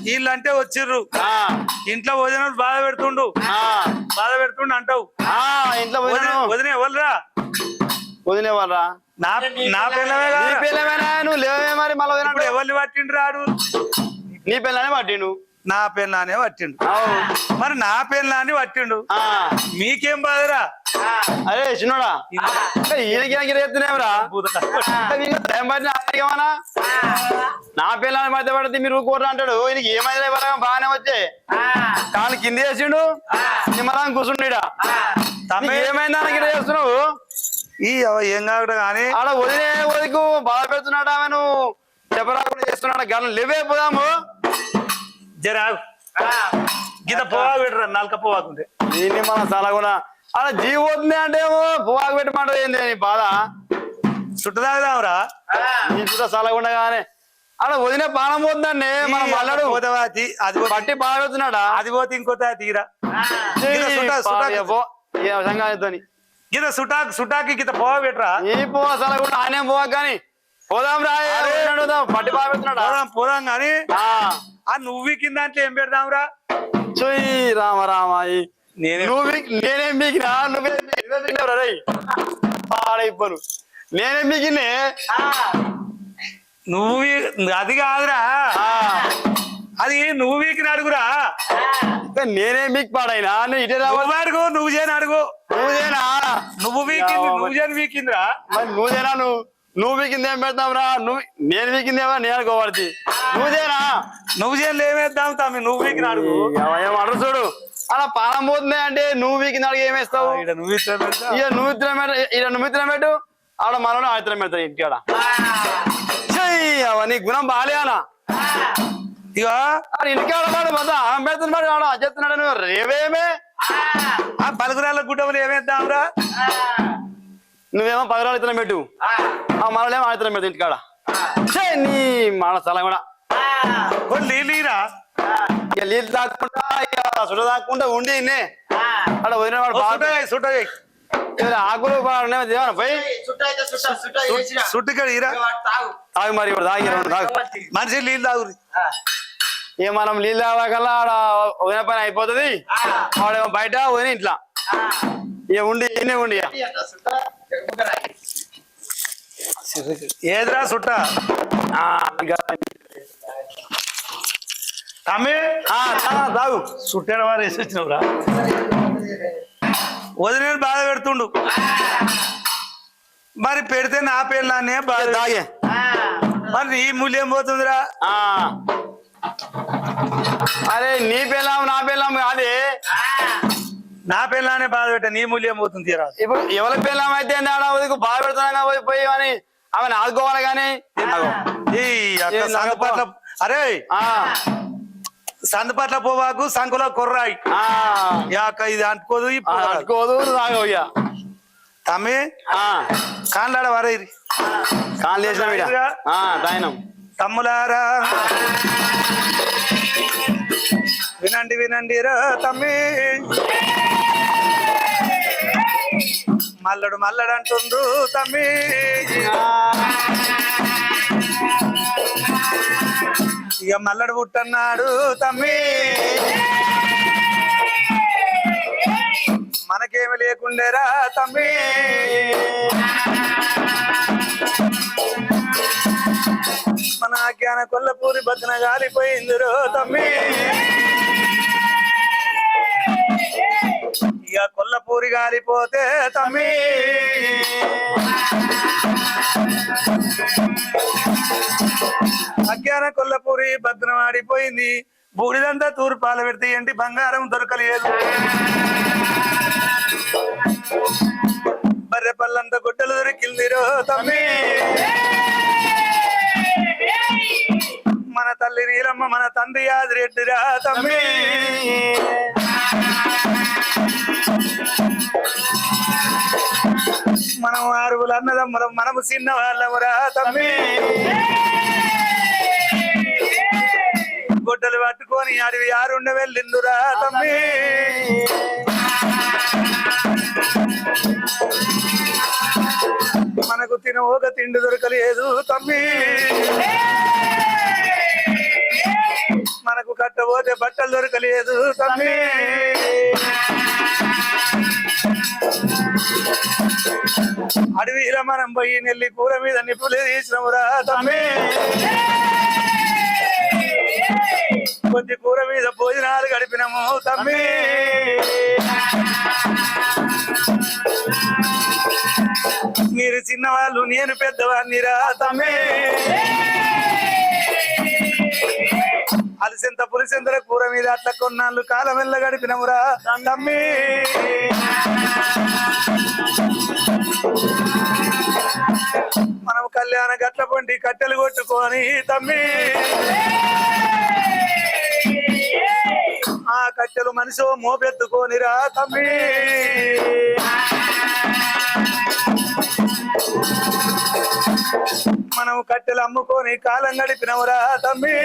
[SPEAKER 1] వీళ్ళంటే వచ్చిర్రు ఇంట్లో వదిన బాధ పెడుతుండు అంటావు.
[SPEAKER 2] ఇంట్లో
[SPEAKER 1] వదిన ఎవరురా?
[SPEAKER 2] వదిలే వాళ్ళరా
[SPEAKER 1] నా పిల్లమే
[SPEAKER 2] పిల్లమేనా నువ్వు లేవే మరి మళ్ళీ
[SPEAKER 1] ఎవరిని పట్టిండు రాడు?
[SPEAKER 2] నీ పిల్లనే పట్టిండు.
[SPEAKER 1] నా పిల్లనే పట్టిండు. మరి నా పిల్లని పట్టిండు మీకేం బాధరా?
[SPEAKER 2] అరే చిన్నోడా ఈయనకిరా నా పిల్లని మధ్య పడితే మీరు కూర అంటాడు. ఈయనకి ఏమైనా బాగానే వచ్చే కాళ్ళు కింద వేసిండు నిమ్మలం కూర్చుండీడా. ఏమైందా గిడ చేస్తున్నావు?
[SPEAKER 1] ఏం కాకుండా కానీ
[SPEAKER 2] ఆడ వదికు బాధ పెడుతున్నాడా ఆమెను చెప్పరాకుండా చేస్తున్నాడా? గల్లం లేవే పోదాము
[SPEAKER 1] జరా గీత పోవాకు పెట్టరా నలక పోవాకుంటే
[SPEAKER 2] దీన్ని మన చాలా కూడా అలా జీవి పోతుంది అంటే ఏమో పోవాకు పెట్టమంటది ఏంది నీ బాధ?
[SPEAKER 1] చుట్టదాగుదావురా
[SPEAKER 2] నీ చుట్ట చల్లకుండా కానీ అలా వదిన బాణం పోతుందండి మనం మళ్ళాడు
[SPEAKER 1] అది
[SPEAKER 2] పట్టి బాగా పెడుతున్నాడా?
[SPEAKER 1] అది పోతే ఇంకో తీరా గీత సుటాకి గీత పోవా పెట్టరా.
[SPEAKER 2] ఈ పోవా చల్లకుండా ఆయన పోవా కానీ పోదాం రా పట్టి బాగా పెడుతున్నాడా?
[SPEAKER 1] పోదాం కానీ నువ్వు కింద అంటే ఏం పెడదాంరా?
[SPEAKER 2] చూయి రామ రామ నేనేం మీకినా పాడైపోను నేనేం మీకినే
[SPEAKER 1] నువ్వు అది కాదురా అది నువ్వు వీకిని అడుగురా.
[SPEAKER 2] నేనేం మీకు పాడైనా ఇటే
[SPEAKER 1] అడుగు నువ్వు చేయని అడుగు.
[SPEAKER 2] నువ్వుదేనా
[SPEAKER 1] నువ్వు వీకింది నువ్వు చేయని వీకిందిరా.
[SPEAKER 2] మరి నువ్వుదేనా నువ్వు వీకింది ఏం పెడతాం రా? నేను వీకిందేమో నేను అనుకోవద్ది. నువ్వుదేనా
[SPEAKER 1] నువ్వు చేయని ఏమేద్దాం తమ్మి నువ్వు వీకిని అడుగు.
[SPEAKER 2] ఏం అడుగు చూడు అలా పానం పోతుంది అంటే నువ్వు వీకింది అడుగు ఏమేస్తావు? నువ్వు ఇతరం పెట్టు ఆడ మనలో ఆడతరం పెడతాడు ఇంటికాడ. నీ గుణం బాగాలేనా?
[SPEAKER 1] ఇక
[SPEAKER 2] ఇంటికాడ మొత్తం ఆమె పెడుతున్నాడు ఆడ చెప్తున్నాడు నువ్వు రేవేమే
[SPEAKER 1] ఆ పలుకురాళ్ళ గుడ్డములు ఏమేద్దాంరా?
[SPEAKER 2] నువ్వేమో 10 రోజులు ఇతరం పెట్టు ఆ మనలేమో ఆడతరం పెడతా ఇంటికాడ. నీ మన స్థలం కూడా
[SPEAKER 1] నీరా
[SPEAKER 2] ఇక నీళ్ళు తాక్కుండా ఇక సుడ తాక్కుండా ఉండి ఇన్నే అక్కడ పోయిన వాడు బాగా ఆకులు దేవన పోయి
[SPEAKER 1] సుట్టుకాడు ఇరా
[SPEAKER 2] తాగు మరి ఇప్పుడు తాగి తాగు
[SPEAKER 1] మనిషి నీళ్ళు తాగు
[SPEAKER 2] ఇక మనం నీళ్ళు తాగకల్లా ఆడ వదిన పని అయిపోతుంది వాడేమో బయట వదిన ఇంట్లో ఇక ఉండి ఇన్నే ఉండి
[SPEAKER 1] ఏదిరా సుట్ట తమ్మి
[SPEAKER 2] తాగు
[SPEAKER 1] సుట్టిన వారు వేసి వచ్చినవురా వదిన బాధ పెడుతుండు మరి పెడితే నా పిల్లనే బాధ
[SPEAKER 2] తాగే
[SPEAKER 1] మరి నీ మూల్యం పోతుందిరా
[SPEAKER 2] అరే నీ పిల్లం నా పిల్లం అదే
[SPEAKER 1] నా పిల్లనే బాధ పెట్ట నీ మూల్యం పోతుంది తీరా
[SPEAKER 2] ఇప్పుడు ఎవరి పిల్లం అయితే బాధ పెడుతున్నా పోయి అని ఆమెను ఆదుకోవాలి కానీ
[SPEAKER 1] సందుపట్ల అరే సందుపట్ల పోవాకు సంకులో కొర్రాయి ఇది అంటుకోదు
[SPEAKER 2] అనుకోదు తాగయ్యా
[SPEAKER 1] తమ్మి కాన్లాడ వరైరి
[SPEAKER 2] కాళ్ళు చేసిన తాయినం
[SPEAKER 1] తమ్ములారా వినండి వినండి రా తమ్మి మల్లడు మల్లడు అంటుండ్రు తమ్మి ఇక మల్లడు పుట్టన్నాడు తమ్మి మనకేమి లేకుండేరా తమ్మి మన జ్ఞాన కొల్లపూరి బద్దన గాలిపోయిందిరో తమ్మి ఇక కొల్లపూరి గాలిపోతే తమ్మి అజ్ఞాన కొల్లపూరి భద్రం ఆడిపోయింది బూడిదంతా తూరు పాల పెడితే ఏంటి బంగారం దొరకలేదు బర్రె పళ్ళంతా గుడ్డలు దొరికిందిరో తమ్మి మన తల్లి నీలమ్మ మన తండ్రి యాదిరెడ్డిరా తమ్మి మనం ఆరుగులు అన్నదమ్ములం మనము చిన్న వాళ్ళమురా తమ్మి గుడ్డలు పట్టుకొని అడివి ఆరుండ వెళ్ళిందురా తమ్మి మనకు తినవోక తిండి దొరకలేదు తమ్మి మనకు కట్టబోతే బట్టలు దొరకలేదు తమ్మి అడవిలో మనం పోయి నెల్లి కూర మీద నిప్పులే తీసినవురా తమ్మి కొద్ది కూర మీద భోజనాలు గడిపినము తమ్మి మీరు చిన్నవాళ్ళు నేను పెద్దవాడినిరా తమ్మి అలసెంత పులిసెంతల కూర మీద అట్లా కొన్నాళ్ళు కాలం వెళ్ళ గడిపినమురా తమ్మి మనం కళ్యాణ గట్ల పండి కట్టెలు కొట్టుకొని తమ్మి ఆ కట్టెలు మనిషి మోపెత్తుకోనిరా తమ్మి మనం కట్టెలు అమ్ముకొని కాలం గడిపినవురా తమ్మి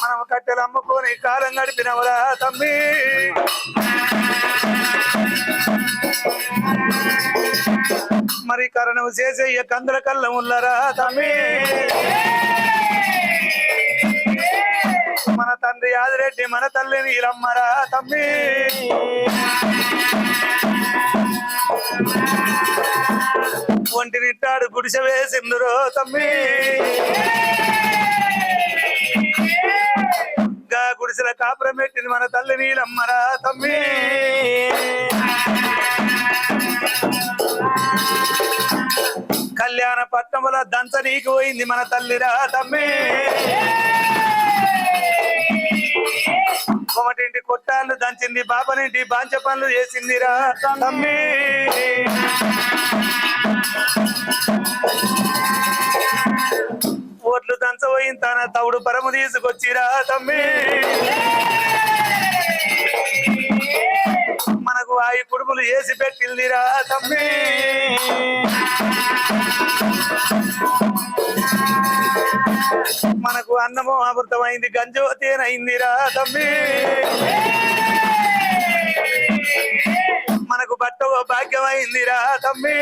[SPEAKER 1] మనం కట్టెలు అమ్ముకొని కాలం గడిపినవురా తమ్మి మరి కరణం చేసే కందల కళ్ళం ఉన్నరా తమ్మి మన తండ్రి యాదిరెడ్డి మన తల్లి నీలమ్మరా తమ్మి ఒంటి నిట్టాడు గుడిసె వేసిందురో తమ్మి గా గుడిసెల కాపురం పెట్టింది మన తల్లి నీలమ్మరా తమ్మి కళ్యాణ పట్నముల దంచ నీకు పోయింది మన తల్లిరా తమ్మి ఒకటింటి కొట్టాళ్ళు దంచింది బాపనింటి బాంచ పనులు చేసిందిరా తమ్మి ఓట్లు దంచబోయిన తన తవుడు పరము తీసుకొచ్చిరా తమ్మి మనకు ఆయి కుడుపులు వేసి పెట్టిందిరా తమ్మి మనకు అన్నమో అమృతమైంది గంజోతేనైందిరా తమ్మి మనకు బట్టవో భాగ్యమైందిరా తమ్మి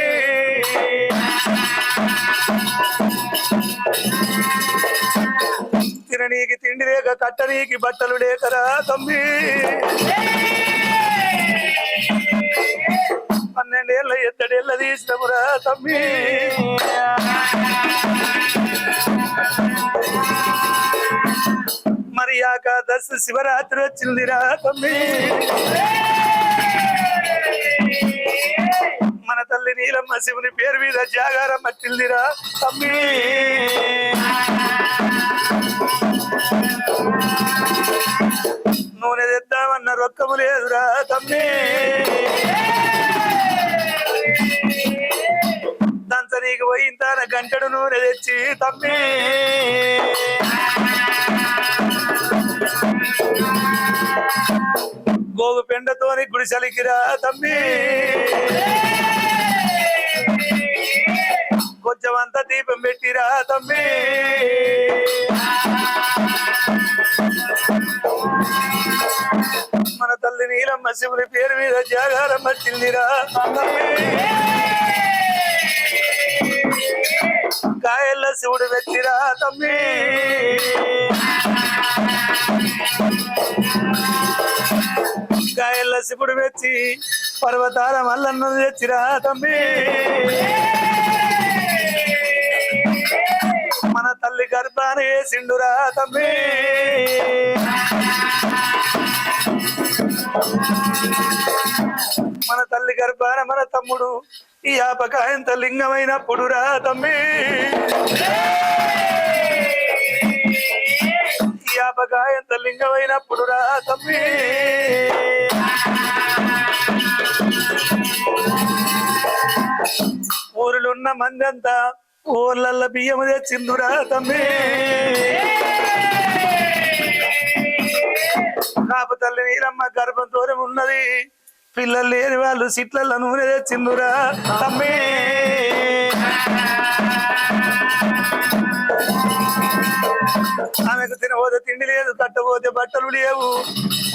[SPEAKER 1] తిననీకి తిండి లేక కట్టనీకి బట్టలు లేకరా తమ్మి 12 ఏళ్ళ ఎత్తడేళ్ళ తీసినమురా తమ్మి మరి ఏకాదశి శివరాత్రి వచ్చిందిరా తమ్మి మన తల్లి నీలమ్మ శివుని పేరు మీద జాగారం పట్టిందిరా తమ్మి నూనె తెద్దామన్న రొక్కము లేదురా తమ్మి దంచనీకి పోయింతాన గంటడు నూనె తెచ్చి తమ్మి గోగు పెండతోని గుడిసెలికిరా తమ్మి కొంచెం అంతా దీపం పెట్టిరా తమ్మి మన తల్లి నీలమ్మ శివుని పేరు మీద జాగారం పట్టిందిరా కాయల్ల శివుడు పెట్టిరా తమ్మి కాయల్ల శివుడు వెచ్చి పర్వతాల మల్లన్న తెచ్చిరా తమ్మి మన తల్లి గర్భాన వేసిండురా తమ్మి మన తల్లి గర్భాన మన తమ్ముడు ఈ ఆపకాయంత లింగమైనప్పుడురా తమ్మి ఈ ఆపకాయంత లింగమైనప్పుడురా తమ్మి ఊరిలున్న మంది అంతా ఊర్లల్ల బియ్యము తెచ్చిందురా తమ్మి కాపు తల్లి నీలమ్మ గర్భం దూరం ఉన్నది పిల్లలు లేని వాళ్ళు సిట్లల్ల నూనె తెచ్చిందురా తమ్మి ఆమెకు తినబోతే తిండి లేదు కట్టబోతే బట్టలు లేవు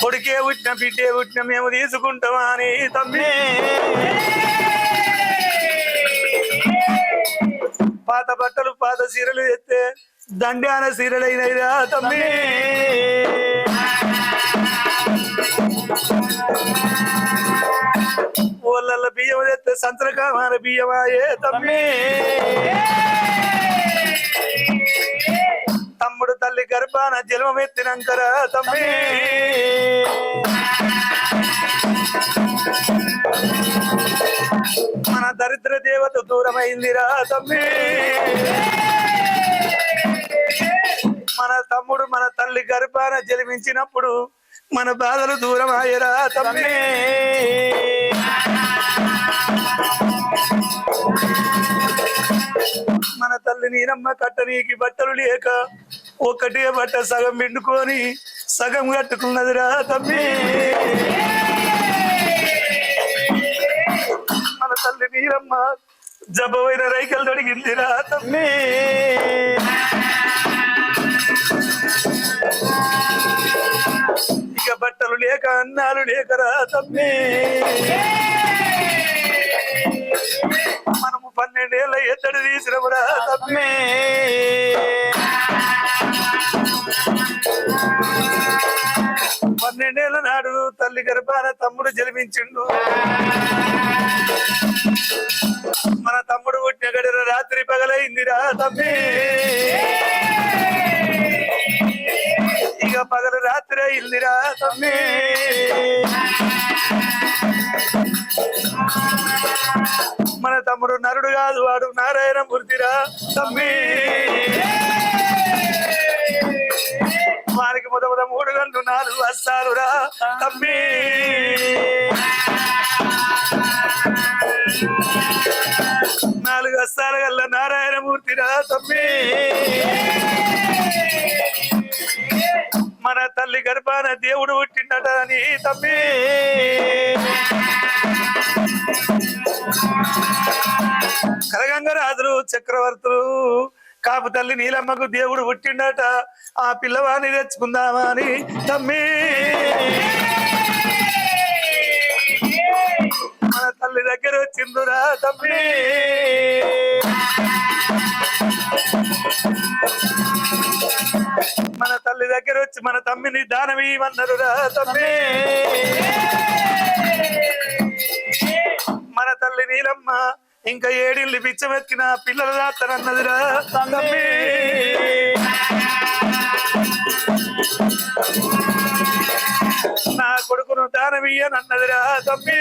[SPEAKER 1] కొడుకే పుట్టిన బిడ్డే పుట్టిన మేము తీసుకుంటామా అని తమ్మి పాత బట్టలు పాత సీరలు ఎత్తే దండాన సీరలైనరా తమ్మి ఊళ్ళల్లో బియ్యం ఎత్తే సంత్రకామాన బియ్యమాయే తమ్మి తమ్ముడు తల్లి గర్భాన జన్మం ఎత్తినంకరా తమ్మి మన దరిద్ర దేవత దూరమైందిరా తమ్మి మన తమ్ముడు మన తల్లి గర్భాన జన్మించినప్పుడు మన బాధలు దూరం అయ్యరా తమ్మి మన తల్లి నీనమ్మ కట్టనీకి బట్టలు లేక ఒకటే బట్ట సగం పిండుకొని సగం కట్టుకున్నదిరా తమ్మి మన తల్లి నీరమ్మ జబ్బమైన రైకలు తొడిగిందిరా తమ్మి ఇక బట్టలు లేక అన్నాలు లేకరా తమ్మి మనము 12 ఏళ్ళ ఎత్తడి తీసినమురా తమ్మి 12 ఏళ్ళ నాడు తల్లి గర్భాన తమ్ముడు జన్మించిండు మన తమ్ముడు పుట్టిన గడిన రాత్రి పగలైందిరా తమ్మి ఇక పగలు రాత్రి అయిందిరా తమ్మి మన తమ్ముడు నరుడు కాదు వాడు నారాయణ మూర్తిరా తమ్మి వారికి మొదట 3 గంటలు 4 వస్తారురా తమ్మి నాలుగు వస్తాల గల్ల నారాయణమూర్తిరా తమ్మి మన తల్లి గర్భాన దేవుడు పుట్టిండట అని తమ్మి కరగంగరాజులు చక్రవర్తులు కాపు తల్లి నీలమ్మకు దేవుడు పుట్టిండట ఆ పిల్లవాడిని తెచ్చుకుందామా అని తమ్మి మన తల్లి దగ్గర వచ్చిందురా తమ్మి మన తల్లి దగ్గర వచ్చి మన తమ్మిని దానమీయమన్నరురా తమ్మి మన తల్లి నీలమ్మ ఇంకా ఏడిల్లు పిచ్చమెక్కిన పిల్లల దాతనన్నదిరా తమ్మి నా కొడుకును దానమీయనన్నదిరా తమ్మి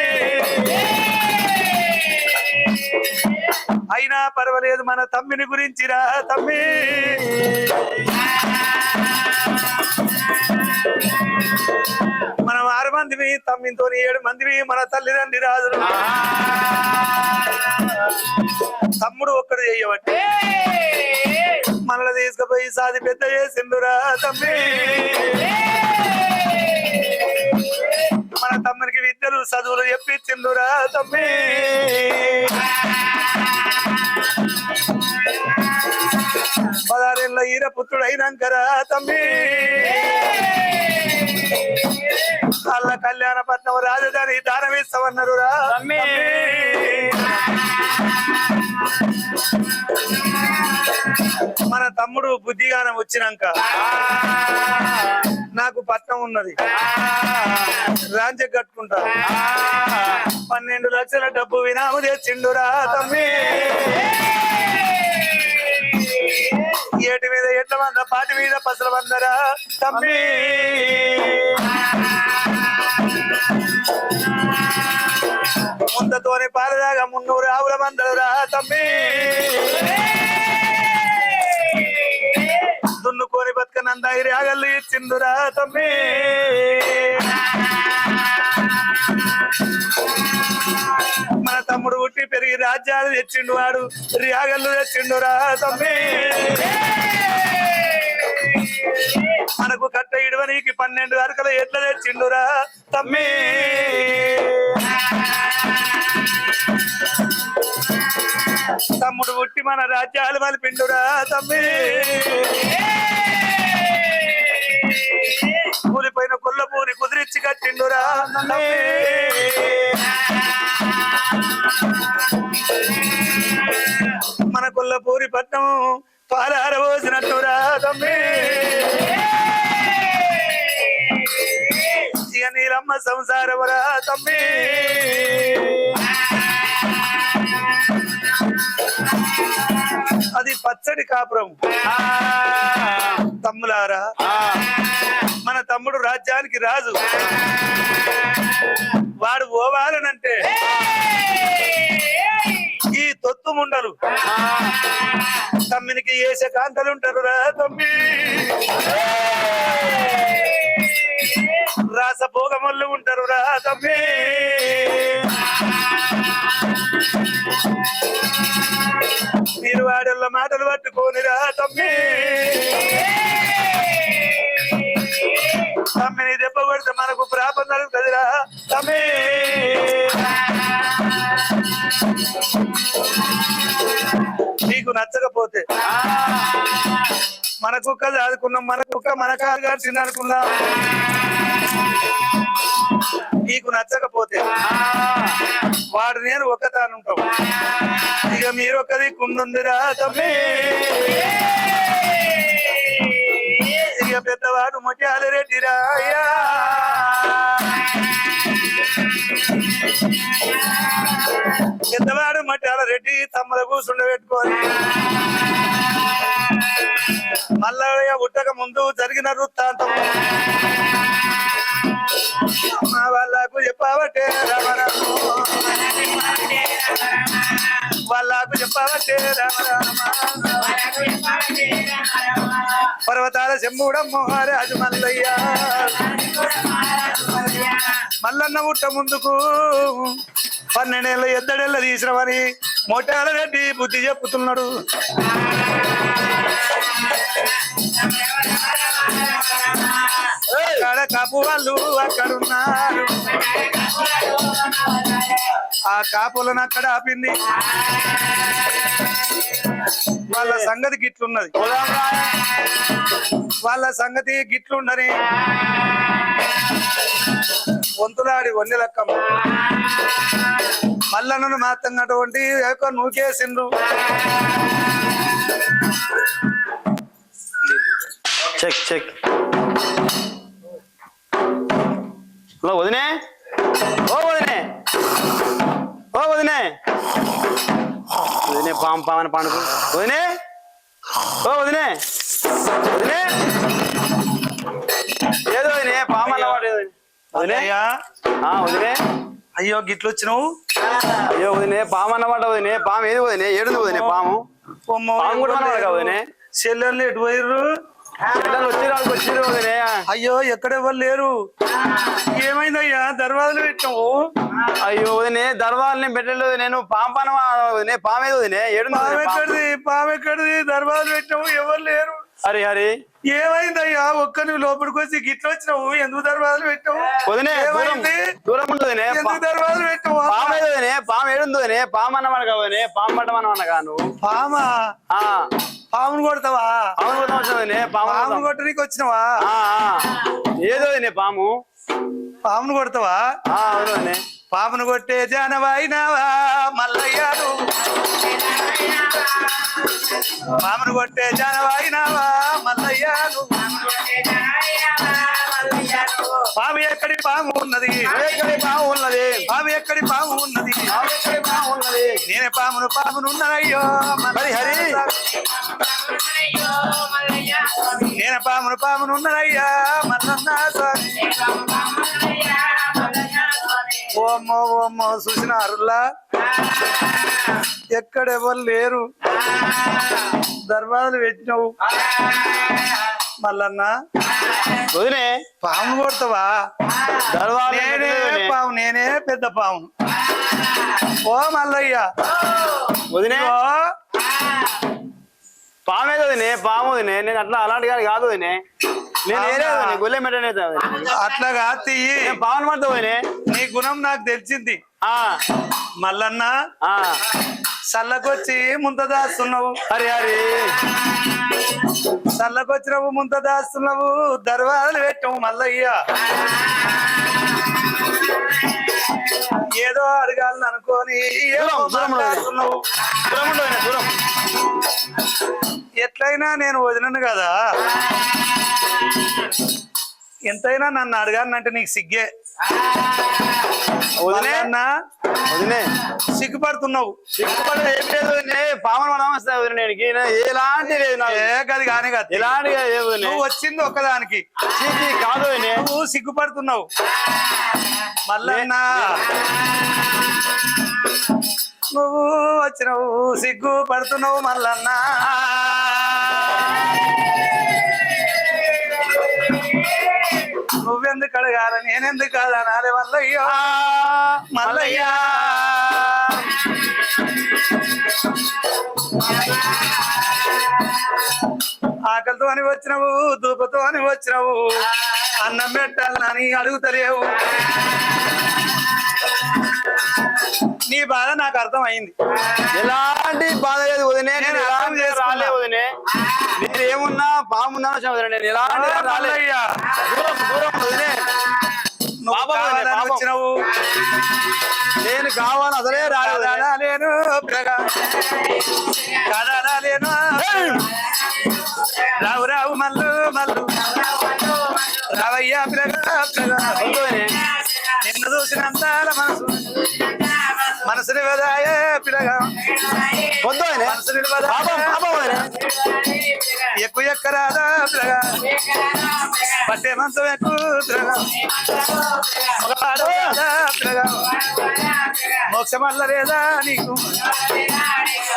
[SPEAKER 1] అయినా పర్వాలేదు మన తమ్మిని గురించిరా తమ్మి మనం 6 మందివి తమ్మితో 7 మందివి మన తల్లిదండ్రి రాజులు తమ్ముడు ఒక్కడు చెయ్యబట్టి మనల్ని తీసుకుపోయి సాది పెద్ద చేసిండురా తమ్మి మన తమ్మునికి విద్యలు చదువులు చెప్పించిండురా తమ్మి 16 ఏళ్ళ ఈర పుత్రుడు అయినాకరా తమ్మి వాళ్ళ కళ్యాణపట్నం రాజధాని దానమిస్తామన్నారురా తమ్మి మన తమ్ముడు బుద్ధిగానం వచ్చినాక నాకు పట్నం ఉన్నది రాంచె కట్టుకుంటా 12 లక్షల డబ్బు వినాము తెచ్చిండురా తమ్మి ఏటి మీద ఎట్ల మంద పాటి మీద పసల మందరా తమ్మి ముందతోని పాలదాగా 300 ఆవుల మందరా తమ్మి దున్నుకొని బతుకనందాయి రాగల్లు ఇచ్చిందురా తమ్మి మన తమ్ముడు పుట్టి పెరిగి రాజ్యాలు తెచ్చిండు వాడు రాగల్లు తెచ్చిండురా తమ్మి మనకు కట్ట ఇడవనీకి 12 అరకల ఎట్ల తెచ్చిండురా తమ్మి తమ్ముడు పుట్టి మన రాజ్యాలు మలిపిండురా తమ్మి కూలిపోయిన కొల్లపూరి కుదిరిచ్చి కట్టిండురా తమ్మి మన కొల్లపూరి పట్నం పాలార పోసినట్టురా తమ్మి ఇక నీలమ్మ సంసారమురా తమ్మి అది పచ్చడి కాపురం తమ్ములారా మన తమ్ముడు రాజ్యానికి రాజు వాడు పోవాలనంటే ఈ తొత్తు ముండలు తమ్మినికి ఏసే కాంతలుంటారు రా తమ్మి రాసభోగములు ఉంటారు రా తమ్మి మీరు వాడల్ల మాటలు పట్టుకోనిరా తమ్మి తమ్మిని దెబ్బ కొడితే మనకు ప్రాపం జరుగుతుందిరా తమ్మి నీకు నచ్చకపోతే మన కుక్క చదువుకున్నాం మన కుక్క మన కారుగా తిననుకున్నాం నీకు నచ్చకపోతే వాడు నేను ఒక్కతానుంటాం ఇక మీరు ఒక్కది కుండుందిరా తమ్మి ఇక పెద్దవాడు ముత్యాల రెడ్డిరా పెద్దవాడు ముత్యాల రెడ్డి తమ్ముల కూర్చుండ పెట్టుకొని మల్లయ్య ఉట్టక ముందు జరిగిన వృత్తాంతం మా వాళ్ళకు చెప్పావట్టే రమణము వాళ్ళకు చెప్పావట్టే రమణమ పర్వతాల శంభుడమ్మ రాజు మల్లయ్య మల్లన్న ఉట్ట ముందుకు 12 ఏళ్ళ ఎద్దడేళ్ళ తీసినవని మోటాల రెడ్డి బుద్ధి చెప్పుతున్నాడు అక్కడ కాపు వాళ్ళు అక్కడున్నారు ఆ కాపులను అక్కడ ఆపింది. వాళ్ళ సంగతి గిట్లున్నది, వాళ్ళ సంగతి గిట్లుండని వంతులాడి వన్నె లెక్కమ్మ మల్లన్నను మాత్రంగటువంటి నూకేసిండ్రు.
[SPEAKER 2] చెక్ చెక్ హలో వదినే, ఓ వదినే, ఓ వదినే, వదినే పాము పామని పండుగ వదినే, ఓ వదినే, వదినే ఏదో వదినే పాము అన్నవాడు వదినే. వదినే
[SPEAKER 1] అయ్యో గిట్లు వచ్చినావు.
[SPEAKER 2] అయ్యో వదినే పాము అన్నమాట వదినే. పాము ఏది వదినే? ఏడుంది వదినే పాము? పాము కూడా అన్నమాట వదినే.
[SPEAKER 1] చెల్లెళ్ళు ఎటు పోయిర్రు?
[SPEAKER 2] వచ్చిర్రు వదినే.
[SPEAKER 1] అయ్యో ఎక్కడెవ్వరు లేరు. ఏమైందయ్యా దర్వాజలు పెట్టావు?
[SPEAKER 2] అయ్యో వదినే దర్వాజని పెట్టలేదు నేను. పాము పన వదినే. పాము ఏది వదినే?
[SPEAKER 1] పామెక్కడిది? పామెక్కడిది? దర్వాజలు పెట్టావు ఎవరు లేరు.
[SPEAKER 2] హరి హరి
[SPEAKER 1] ఏమైందయ్యా? ఒక్క నువ్వు లోపలికి వచ్చి గిట్లు వచ్చినావు, ఎందుకు దర్వాజలు పెట్టావు?
[SPEAKER 2] వదినే దూరం ఉంటుంది.
[SPEAKER 1] ఎందుకు దర్వాజలు పెట్టావు?
[SPEAKER 2] పాము ఏది వదినే? పాము ఏడుంది వదినే? పాము అన్నమాట వదినే. పాము పట్టమన్నమాట నువ్వు.
[SPEAKER 1] పామా? పామును కొడతావా?
[SPEAKER 2] పామును కొడతా వచ్చిన వదినే.
[SPEAKER 1] పామును కొట్టడానికి వచ్చినావా?
[SPEAKER 2] ఏదో వదినే పాము.
[SPEAKER 1] పామును కొడతావా?
[SPEAKER 2] అవును వదినే.
[SPEAKER 1] పామును కొట్టే జానవాయినావా మల్లయ్యారు? పామును కొట్టే జానవాయినావా మల్లయ్యారు? పాము ఎక్కడి పాము ఉన్నది?
[SPEAKER 2] పాము ఉన్నది.
[SPEAKER 1] పాము ఎక్కడి పాము ఉన్నది?
[SPEAKER 2] పాము ఉన్నది.
[SPEAKER 1] నేనే పామును పామునున్నానయ్యో
[SPEAKER 2] హరి హరి
[SPEAKER 1] నేను పామును పామునున్నానయ్యా మల్లన్నా స్వామి. ఓమ్మో ఓమ్మో చూసినారులా ఎక్కడెవరు లేరు. దర్వాజలు పెట్టినావు మల్లన్న.
[SPEAKER 2] వదినే
[SPEAKER 1] పామును కొడతావా? నేనే పాము, నేనే పెద్ద పామును. ఓ మల్లయ్య
[SPEAKER 2] వదినే పామేది వదినే. పాము వదినే. నేను అట్లా అలాంటి గారి కాదు వదినే. నేను ఏరే గొల్లె మెట్టనే
[SPEAKER 1] అట్లా కాదు.
[SPEAKER 2] పామును పడతా వదినే.
[SPEAKER 1] నీ గుణం నాకు తెలిసింది మల్లన్న. చల్లకొచ్చి ముంత దాస్తున్నావు.
[SPEAKER 2] హరి హరి
[SPEAKER 1] చల్లకొచ్చినవు ముంత దాస్తున్నావు. దర్వాజలు పెట్టావు మల్లయ్య. ఏదో అడగాలని అనుకోని మాట్లాడుతున్నావు. ఎట్లయినా నేను వదినను కదా, ఎంతైనా నన్ను అడగాలంటే నీకు సిగ్గే.
[SPEAKER 2] వదినే
[SPEAKER 1] సిగ్గుపడుతున్నావు.
[SPEAKER 2] సిగ్గుపడేది ఏం లేదు వదినే. పామును పడమస్తా వదినే. ఎలాంటి లేదు నాకు.
[SPEAKER 1] గది కానీ కాదు.
[SPEAKER 2] ఎలాంటి
[SPEAKER 1] నువ్వు వచ్చింది ఒక్కదానికి
[SPEAKER 2] కాదు వదినే.
[SPEAKER 1] నువ్వు సిగ్గుపడుతున్నావు మల్లన్న. నువ్వు వచ్చినావు సిగ్గుపడుతున్నావు మల్లన్న. నువ్వెందుకు అడగాల, నేనెందుకు అనాలి మల్లయ్యో మల్లయ్యా. ఆకలితో అని వచ్చినావు, దూపతో అని వచ్చినావు, అన్నం పెట్టాలని అడుగుతలేవు. నీ బాధ నాకు అర్థం అయింది.
[SPEAKER 2] ఎలాంటి బాధ లేదు వదినే. నేను రాలే వదినే. నేను ఏమున్నా పామున్నా వదిలే. నేను ఎలాంటి రాలయ్యా. దూరం వదినే.
[SPEAKER 1] వచ్చినావు.
[SPEAKER 2] నేను కావాలి అసలే
[SPEAKER 1] రాలేను కదలేను. రావు రావు మల్లు మల్లు రావయ్యా పిల్లగా నిన్ను చూసినంత మనసుని వదాయే పిల్లగా మనసుని ఎక్కువ ఎక్కరాదా పిల్లగా పట్టే మంచం ఎక్కువ పిల్లగా పిల్లగా మోక్షమల్ల లేదా నీకు,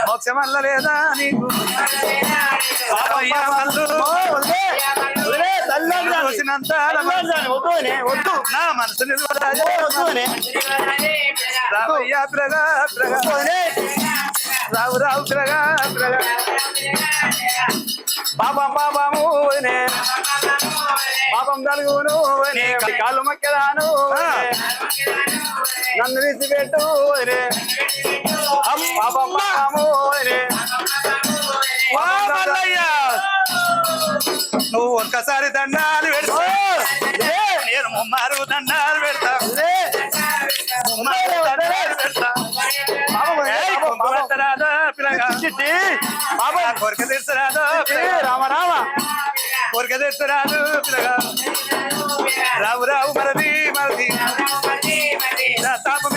[SPEAKER 1] మోక్షమల్ల లేదా నీకు. చూసినంత నా మనసుని రావయ్యా పిల్లగా రావు రావు పిల్లగా పాపం పాపము పాపం కలుగును కాళ్ళు మొక్కదాను
[SPEAKER 2] నన్ను విడిచిపెట్టు వదినే పాపం పాపము వదినే
[SPEAKER 1] ఓ మల్లయ్య నువ్వు ఒక్కసారి దండాలు పెడతా నేను ముమ్మారు దండాలు పెడతా ముమ్మారు దండాలు పెడతా కొరకరాదో పిల్లగా కొరక తెచ్చరాదో
[SPEAKER 2] రామ రామ
[SPEAKER 1] కొరక తెచ్చరాదు పిల్లగా రావు రావు మరది మరది తాపం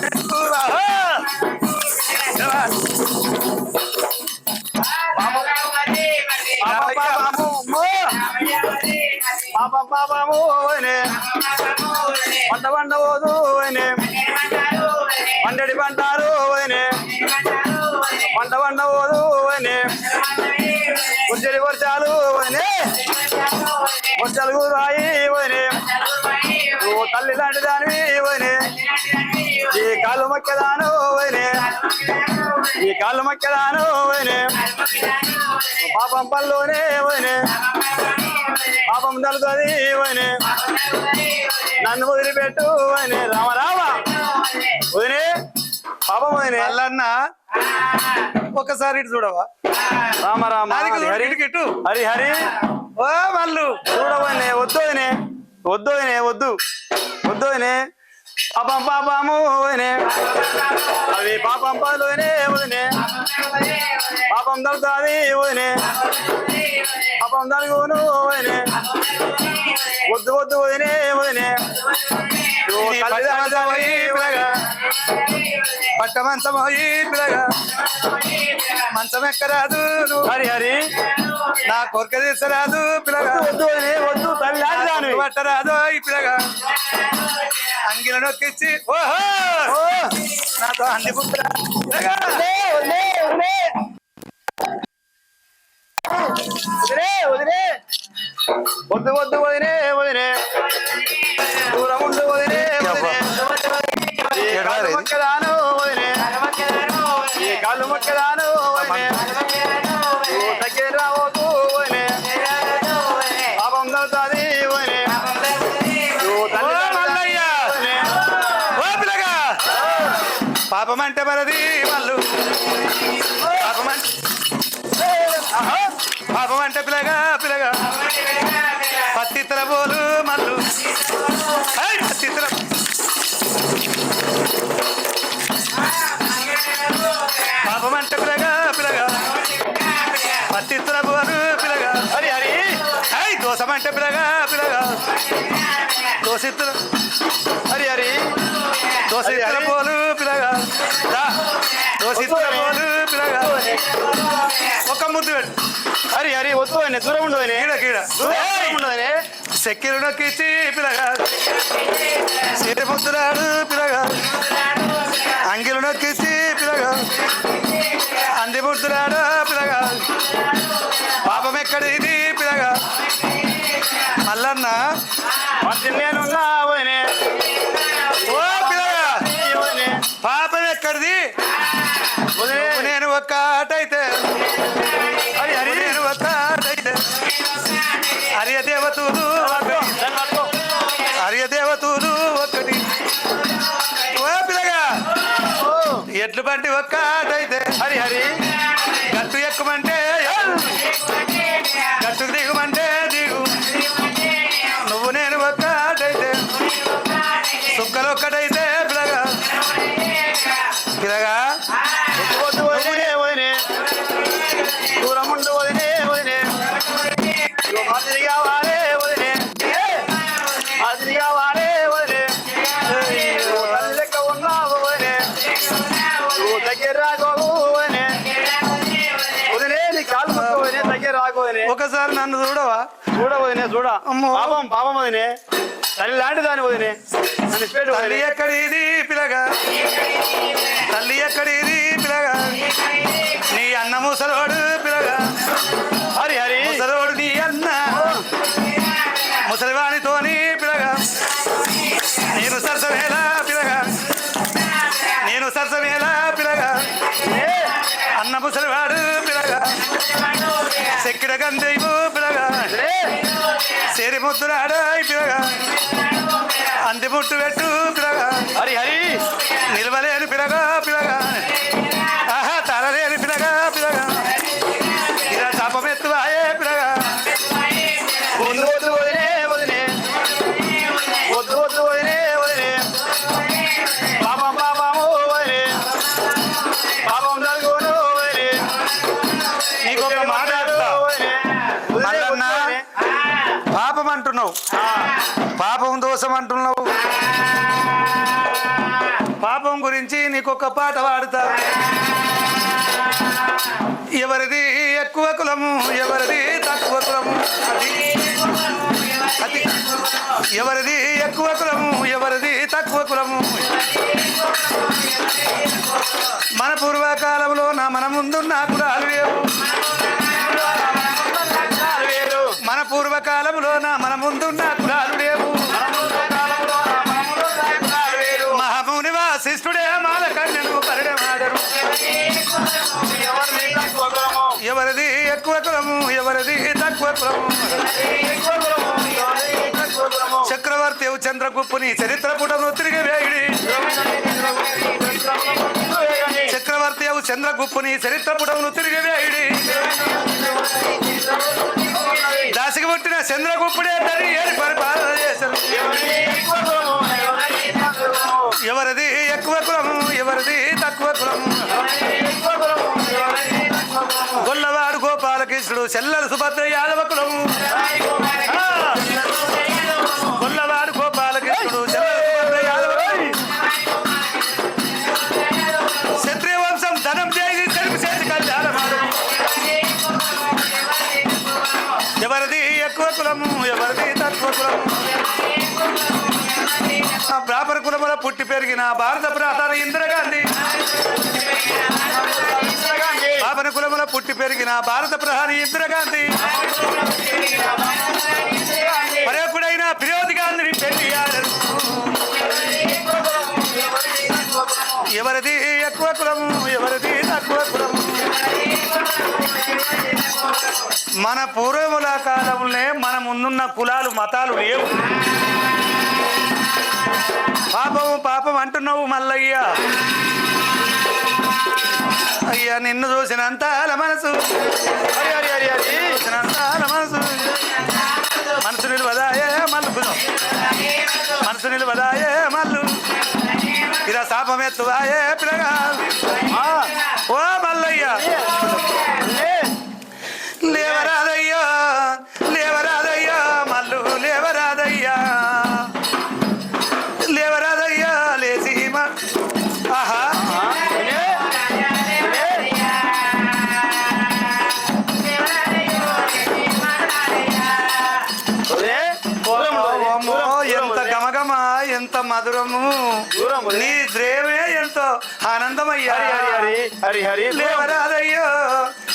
[SPEAKER 2] పాపం పాపము వదినే పంట పంట పోదు వదినే పంటడి పంటారు వదినే పంట పంట పోదు వదినే వర్షడి వర్షాలు వదినే వర్షాలు కూరాయి వదినే నువ్వు తల్లి లాంటి దానివి వదినే ఈ కాళ్ళు మక్కెదాను వదినే ఈ కాళ్ళు మక్కెదాను వదినే పాపం పల్లోనే వదినే పాపం తలుతుంది వదినే నన్ను వదిలిపెట్టు వదినే రామ రామ వదినే పాపం వదినే
[SPEAKER 1] మల్లన్న ఒకసారి ఇటు చూడవా
[SPEAKER 2] రామ రామ
[SPEAKER 1] నాలుగు చూడు,
[SPEAKER 2] హరి
[SPEAKER 1] ఇటుకి ఇటు.
[SPEAKER 2] హరి హరి
[SPEAKER 1] ఓ మల్లు
[SPEAKER 2] చూడవనే వద్దు వదినే వద్దు వదినే వద్దు వద్దు వదినే పాపం పాపము వదినే అవి పాపం పలునే వదినే పాపం తలుతుంది వదినే పాపం తలుగును వదినే వద్దు వద్దు వదినే వదినే నువ్వు
[SPEAKER 1] ఇది
[SPEAKER 2] తల్లిదండ్రులవి
[SPEAKER 1] పిల్లగా పట్ట మంచమోయి పిల్లగా మంచం ఎక్కరాదు నువ్వు
[SPEAKER 2] హరి హరి
[SPEAKER 1] నా కొరక తీసరాదు పిల్లగా
[SPEAKER 2] వద్దు వదినే వద్దు తల్లి లాంటిదానివి.
[SPEAKER 1] పట్టరాదు ఈ పిల్లగా అంగిల నొక్కిచ్చి ఓహో
[SPEAKER 2] ఓ
[SPEAKER 1] నాతో అంది పుత్ర పిల్లగా
[SPEAKER 2] వదిలే, వదిలే, వదిలే. వదిలే, వదిలే. వద్దు వద్దు వదిలే వదిలే దూరం ఉండు వదిలే వదిలే ఈ కాళ్ళు మొక్కదాను వదిలే ఈ కాళ్ళు మొక్కదాను వదిలే నువ్వు దగ్గర రావద్దు వదిలే పాపం తలుతుంది వదిలే నువ్వు
[SPEAKER 1] ఓ మల్లయ్య
[SPEAKER 2] వదిలే
[SPEAKER 1] ఓ పిల్లగా పాపం అంటే మరది మల్లు పాపం అంటే ఆహా. పాపం అంటే పిల్లగా పిల్లగా పత్తిత్తర పోలు మల్లు ఏయ్, పత్తిత్తర పాపం అంటే పిల్లగా పిల్లగా పత్తిత్తర పోలు పిల్లగా
[SPEAKER 2] హరి హరి
[SPEAKER 1] ఏయ్, దోసం అంటే పిల్లగా పిల్లగా దోసిత్తర
[SPEAKER 2] హరి హరి
[SPEAKER 1] దోసిత్తర పోలు పిల్లగా రా. దోసిత్తర పోలు పిల్లగా ఒక ముద్దు పెట్టు
[SPEAKER 2] హరి హరి వద్దు అని దూరం ఉండు అని
[SPEAKER 1] కీడ కీడ
[SPEAKER 2] దూరం ఉండు అని
[SPEAKER 1] సెక్కిలు నొక్కిచ్చి పిల్లగా సీట ముద్దులాడు పిల్లగా అంగిలు నొక్కిచ్చి పిల్లగా అంది ముద్దులాడు పిల్లగా పాపం ఎక్కడిది పిల్లగా మల్లన్న
[SPEAKER 2] మధ్య నేనున్నా వదినే
[SPEAKER 1] ఓ పిల్లగా
[SPEAKER 2] వదినే
[SPEAKER 1] పాపం ఎక్కడిది
[SPEAKER 2] వదినే
[SPEAKER 1] నేను ఒక్క ఆట అయితే
[SPEAKER 2] హరి హరి
[SPEAKER 1] నేను ఒక్క ఆట అయితే హరియ దేవతూరు ఒకటి హరియ దేవతూరు ఒకటి ఓ పిల్లగా ఎడ్లు బండి ఒక్క ఆట అయితే
[SPEAKER 2] హరి హరి
[SPEAKER 1] గట్టు ఎక్కుమంటే ఎల్. గట్టుకు దిగుమంటే దిగు నువ్వు నేను ఒక్క ఆట అయితే సుక్కలు ఒక్కటైతే పిల్లగా పిల్లగా
[SPEAKER 2] వద్దు వదినే వదినే దూరం ఉండు వదినే వదినే నువ్వు మాదిరి కావాలే వదినే మాదిరి కావాలే వదినే నువ్వు తల్లి లెక్క ఉన్నావు వదినే నువ్వు దగ్గర రాకోవు వదినే వదినే నీ కాళ్ళు మొక్క వదినే దగ్గర రాకు వదినే
[SPEAKER 1] ఒకసారి నన్ను చూడవా
[SPEAKER 2] చూడ వదినే చూడ
[SPEAKER 1] అమ్మో.
[SPEAKER 2] పాపం పాపం వదినే తల్లి లాంటి దాని వదినే నన్ను పెట్టు
[SPEAKER 1] తల్లి ఎక్కడిది పిల్లగా తల్లి ఎక్కడిది పిల్లగా నీ అన్న ముసలోడు పిల్లగా
[SPEAKER 2] హరి హరి
[SPEAKER 1] ముసలోడు నీ అన్న ముసలివానితోని పిల్లగా నేను సరసమేలా పిల్లగా నేను సరసమేలా పిల్లగా అన్న ముసలివాడు పిల్లగా సెక్కిడ గంధైవు పిల్లగా సేరి ముద్దులాడు పిల్లగా అంది ముట్టు పెట్టు పిల్లగా
[SPEAKER 2] హరి హరి
[SPEAKER 1] పాపం దోషం అంటున్నావు. పాపం గురించి నీకొక పాట పాడుతా. ఎవరిది ఎక్కువ కులము, ఎవరిది తక్కువ కులము, అది ఎవరిది ఎక్కువ కులము, ఎవరిది తక్కువ కులము. మన పూర్వకాలంలో మన ముందున్న కులాలు లేవు. మన పూర్వకాలంలో మన ముందున్న కులాలు లేవు. మహాముని వాసిష్ఠుడే మాల కన్యను పరిణమాడరు. ఎవరిది ఎక్కువ కులము, ఎవరిది తక్కువ కులము. చక్రవర్తి చంద్రగుప్తుని చరిత్ర పుటను తిరిగి వేయుడి. చక్రవర్తి చంద్రగుప్తుని చరిత్ర పుటమును తిరిగి వేయుడి. దాసికి పుట్టిన చంద్రగుప్తుడే తల్లి ఏరి పరిపాలన చేశారు. ఎవరిది ఎక్కువ కులము, ఎవరిది తక్కువ కులము. గొల్లవాడు గోపాలకృష్ణుడు, చెల్లెలు సుభద్ర యాదవ కులము. గొల్లవాడు గోపాలకృష్ణుడు, చెల్లెలు సుభద్ర యాదవ కులము. క్షత్రియ వంశం ధనం చేసి తెలుగు చేసి కళ్యాణమాడు. ఎవరిది ఎక్కువ కులము, ఎవరిది తక్కువ కులము. బ్రాహ్మణ కులములో పుట్టి పెరిగిన భారత ప్రధాని ఇందిరాగాంధీ. బ్రాహ్మణ కులములో పుట్టి పెరిగిన భారత ప్రధాని ఇందిరాగాంధీ. మరొకడైన ఫిరోజ్ గాంధీని పెళ్లి ఆడారు. ఎవరిది ఎక్కువ కులము, ఎవరిది తక్కువ కులము. మన పూర్వముల కాలంలో మన ముందున్న కులాలు మతాలు లేవు. పాపము పాపం అంటున్నావు మల్లయ్య. అయ్యా నిన్ను చూసినంత మనసు, చూసినంత మనసు, మనసు నిలవదాయే మల్లు, మనసు నిలవదాయే మల్లు. ఇలా శాపమెత్తువాయే పిల్లగా. ఓ మల్లయ్య లేవరాదయ్యా, లేవరాదయ్యా మల్లు, లేవరాదయ్యా, లేవరాదయ్యా లేచి. ఆహా ఎంత గమగమ, ఎంత మధురము, నీ ద్రేమే ఎంతో ఆనందమయ్యా. లేవరాదయ్యో,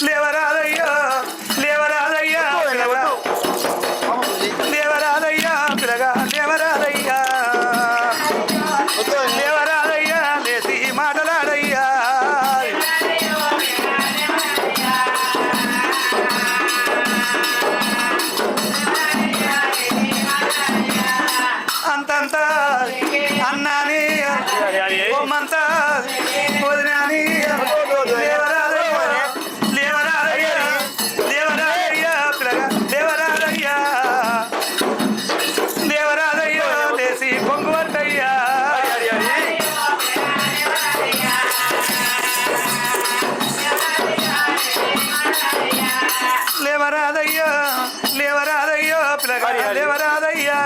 [SPEAKER 1] లేవరాదయ్యో, లేవరాదయ్యా, లేవరాదయ్యా పిల్లగా, లేవరాదయ్యా, లేవరాదయ్యా లేచి మాటలాడయ్యా. అంతంత అన్నాని బొమ్మంతా వదినాని. లేవరాదయ్యా, లేవరాదయ్యా, లేవరాదయ్యా పిల్లగా, లేవరాదయ్యా, లేవరాదయ్యా లేచి పొంగువట్టయ్యా. లేవరాదయ్యా, లేవరాదయ్యో పిల్లగా, లేవరాదయ్యా,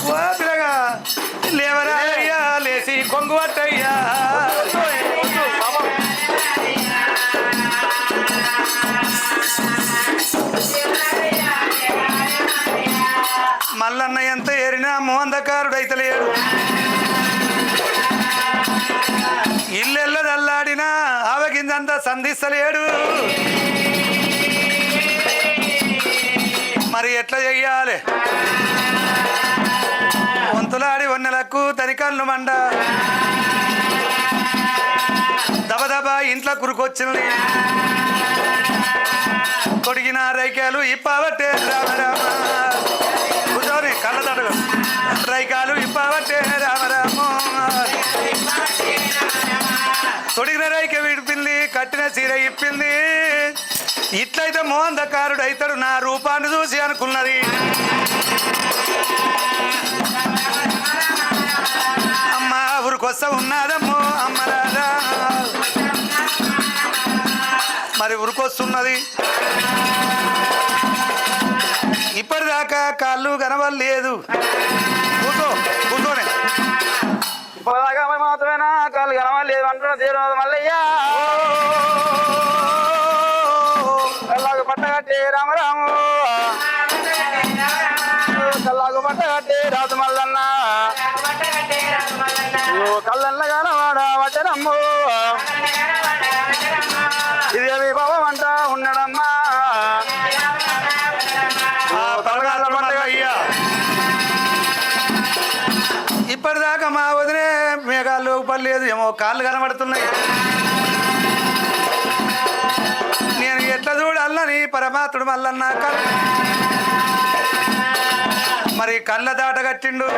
[SPEAKER 1] ఓ పిల్లగా, లేవరాదయ్యా లేచి కొంగువట్టయ్యా. మల్లన్న ఎంత ఏరినా మోందకారుడు అయితలేడు. ఇల్లెల్లదల్లాడినా ఆవగింజంతా సంధిస్తలేడు. మరి ఎట్లా చెయ్యాలి? వంతులాడి వన్నెలకు తనికన్ను మండ, దబదబా ఇంట్లో కురుకొచ్చింది. కొడిగిన రైకాలు ఇప్పవట్టే రామరామ, కూర్చొని కళ్ళదడుగు రైకాలు ఇప్పవట్టే రామరామ. తొడిగిన రైక విడిపింది, కట్టిన చీర ఇప్పింది. ఇట్లయితే మోందకారుడు అవుతాడు నా రూపాన్ని చూసి అనుకున్నది. అమ్మ ఊరికొస్తా ఉన్నాదమ్మో అమ్మరాదా, మరి ఊరికొస్తున్నది. ఇప్పటిదాకా కాళ్ళు కనవలేదు. కూర్చోనే
[SPEAKER 2] ఇప్పటిదాకా మాత్రమేనా కాళ్ళు కనవలేదు అంటున్నా దేవుడు మల్లయ్య. కల్లాగు పట్టగట్టి రామరాము, కల్లాగు పట్టగట్టి రాజు మల్లన్న, కళ్ళన్న కనవాడ వచనమ్ము, ఇదేమి పాపం అంట ఉన్నాడమ్మా.
[SPEAKER 1] ఇప్పటిదాకా మా వదిలే మేఘాలు పర్లేదు, ఏమో కాళ్ళు కనబడుతున్నాయి. నేను ఎట్లా చూడాలని పరమాత్ముడు మల్లన్న మరి కళ్ళ దాట కట్టిండు.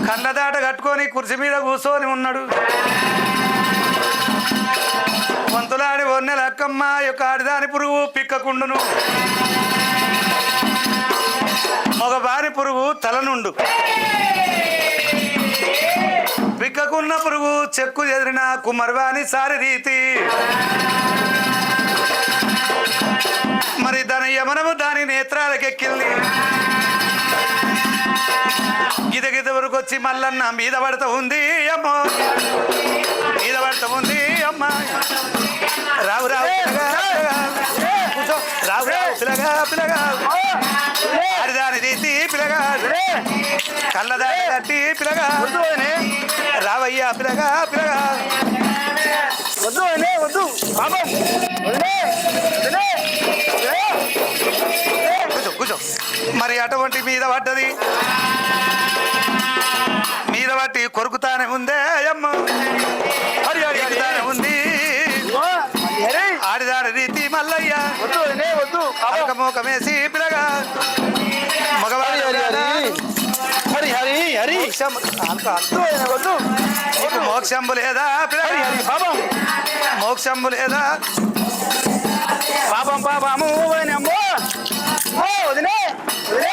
[SPEAKER 1] కళ్ళ దాట కట్టుకొని కుర్చీ మీద కూర్చొని ఉన్నాడు. వంతులాడి ఒన్నెల అక్కమ్మ యొక్క ఆడిదాని పురుగు పిక్కకుండును, మగ బారి పురుగు తలనుండు. పిక్కకున్న పురుగు చెక్కు ఎదిరిన కుమ్మరివాని సారి రీతి. మరి దాని యమనము దాని నేత్రాలకెక్కింది. గిదగిద వరకు వచ్చి మల్లన్న మీద పడతా ఉంది అమ్మో, మీద పడతా ఉంది అమ్మ. రావు రావు కూర్చో, రావు రావు పిల్లగా పిల్లగా, ఆడిదాని రీతి పిల్లగా, కళ్ళదాని కట్టి పిల్లగా, రావయ్యా పిల్లగా పిల్లగా.
[SPEAKER 2] వద్దు వద్దు పాపం,
[SPEAKER 1] కూర్చో కూర్చో. మరి అటువంటి మీద పడ్డది, మీద పట్టి కొరుకుతానే ఉందే అమ్మ, ఉంది ఆడిదాని రీతి మల్లయ్య.
[SPEAKER 2] వద్దు
[SPEAKER 1] మోకమేసి పిల్లగా మగవాడి
[SPEAKER 2] హరి హరి హరి వద్దు,
[SPEAKER 1] మోక్షంబు లేదా పిల్లగా,
[SPEAKER 2] పాపం
[SPEAKER 1] మోక్షంబు లేదా,
[SPEAKER 2] పాపం పాపము అమ్మో వదిలే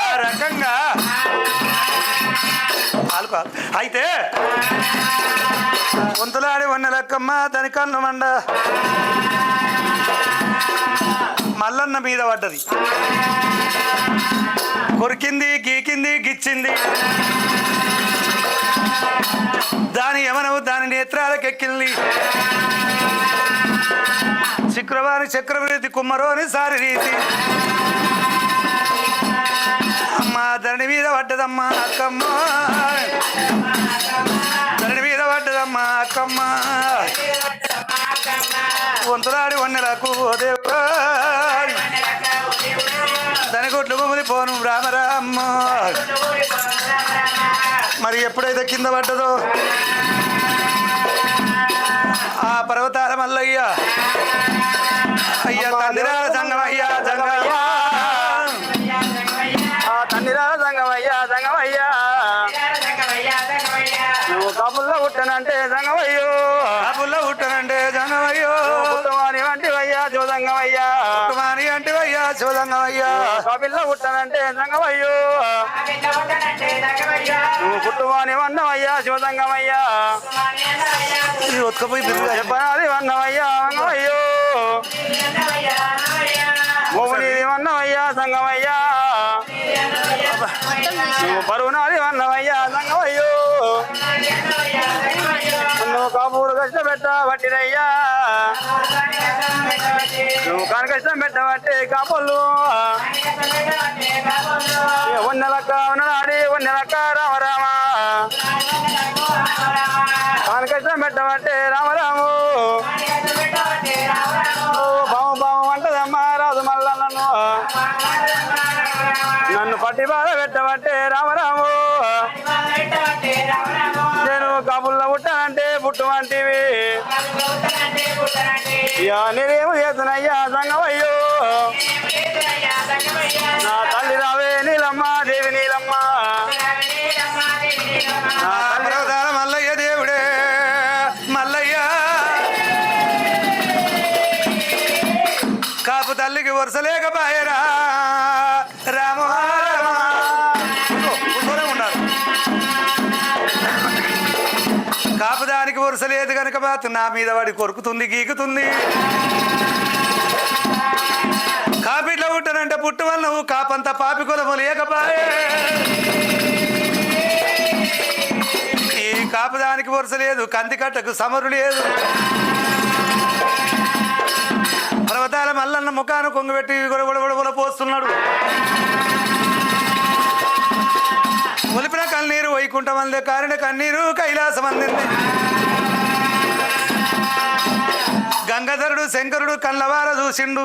[SPEAKER 1] ఆ రకంగా ఆలుకో. అయితే వంతులాడి వన్నెలక్కమ్మ దాని కన్ను మండ మల్లన్న మీద పడ్డది. కొరికింది, గీకింది, గిచ్చింది. దాని యమనము దాని నేత్రాలకెక్కింది. శుక్రవారి చక్రవృతి కుమ్మరోని సారి రీతి. అమ్మ ధరణి మీద పడ్డదమ్మా అక్కమ్మ, ధరణి మీద పడ్డదమ్మా అక్కమ్మ. వంతులాడి వన్నెలకు దేవుడా, దాని గుడ్లు గుమిలి పోను రామరామ్మ. మరి ఎప్పుడైతే కింద పడ్డదో ఆ పర్వతాల మల్లయ్య, అయ్యా తండ్రిరా సంగమయ్యా సంగమయ్యా,
[SPEAKER 2] తండ్రిరా సంగమయ్యా సంగమయ్యా, నువ్వు కబుల్లో పుట్టనంటే సంగమయ్యో,
[SPEAKER 1] కబుల్లో పుట్టనంటే సంగమయ్యో,
[SPEAKER 2] పుట్టువాని వంటివయ్యా చోదంగమయ్యా,
[SPEAKER 1] పుట్టువాని వంటివయ్యా చోదంగమయ్యా,
[SPEAKER 2] కబిల్లో పుట్టనంటే సంగమయ్యో, నువ్వు పుట్టువాని వన్నవయ్యా చోదంగమయ్యా,
[SPEAKER 1] ఒత్కపోయి
[SPEAKER 2] చెప్పనాది వన్నవయ్యా వంగమయ్యో, మోగునీది వన్నవయ్యా సంగమయ్యా, నువ్వు బరువునాది వన్నవయ్యా సంగమయ్యో, నువ్వు కాపూరు కష్టం పెట్టబట్టినయ్యా, నువ్వు కాని కష్టం పెట్టబట్టి కాపులు ఉన్నలక్క ఉన్ననాడి ఉన్నలక్క రామరామ, కాని కష్టం పెట్టబట్టి రామరాము, బాము బాము అంటదమ్మా రాజు మల్లన్నను, నన్ను పట్టి బాధ పెట్టబట్టే రామరాము, నేను కబుల్లో పుట్టానంటే పుట్టు వంటివి, నేనేమో చేస్తున్నయ్యా సంగమయ్యో, నా తల్లి రావే నీలమ్మ దేవి నీలమ్మ,
[SPEAKER 1] నా పర్వతాల మల్లయ్య దేవుడే మల్లయ్య. కాపు తల్లికి వరుసలేకపాయరా రామ ఉన్నారు. కాపుదానికి వరుస లేదు కనుక బాతు నా మీద వాడి కొరుకుతుంది గీకుతుంది. కాపిట్ల పుట్టనంటే పుట్టు వల్ల నువ్వు కాపంత పాపి కులము లేకపాయే ఈ కాపుదానికి వరుస లేదు కంది కట్టకు సమరు లేదు పర్వతాల మల్లన్న ముఖాను కొంగబెట్టి గొడగొడగొడగొడ పోస్తున్నాడు ఒలిపిన కన్నీరు వైకుంఠం అందే కారిన కన్నీరు కైలాసం అందింది గంగాధరుడు శంకరుడు కళ్ళవార చూసిండు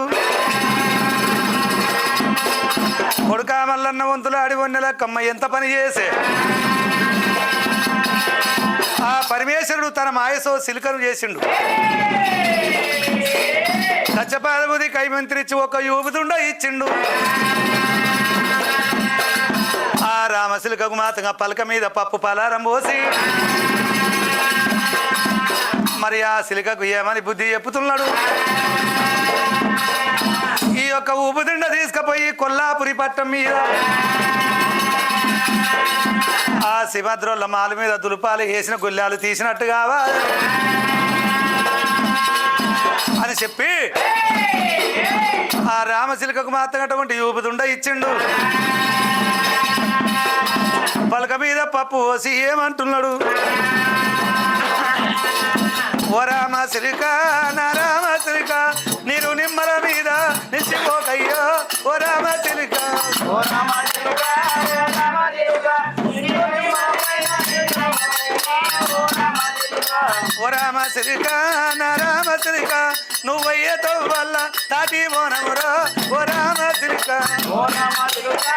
[SPEAKER 1] కొడుకా మల్లన్న వంతులు ఆడి వన్నెల కమ్మ ఎంత పని చేసే ఆ పరమేశ్వరుడు తన మాయసో సిలికను చేసిండు సత్యపాదముది కైమంత్రిచ్చి ఒక యూబుతుండ ఇచ్చిండు ఆ రామశిలికకు మాతంగా పలక మీద పప్పు పలారం పోసి మరి ఆ సిలికకు ఏమని బుద్ధి చెప్పుతున్నాడు ఈ యొక్క ఊపుదిండ తీసుకుపోయి కొల్లాపురి పట్టం మీద ఆ శివద్రోళ్ళ మాల మీద దులుపాలు వేసిన గుల్లాలు తీసినట్టు కావాలి అని చెప్పి ఆ రామశిలికకు మాత్రం అటువంటి ఊపుదుండ ఇచ్చిండు పలక మీద పప్పు పోసి ఏమంటున్నాడు ఓ రామశిలిక నా రామశిలిక నీరు నిమ్మల మీద నిచ్చిపోకయ్యో ఓ రామశిలిక
[SPEAKER 3] ఓ రామశిలిక
[SPEAKER 1] ఓ రామశిలిక నా రామశిలిక నువ్వయ్యతో వల్ల తాటి మోనమురా ఓ రామశిలిక
[SPEAKER 3] ఓ రామశిలిక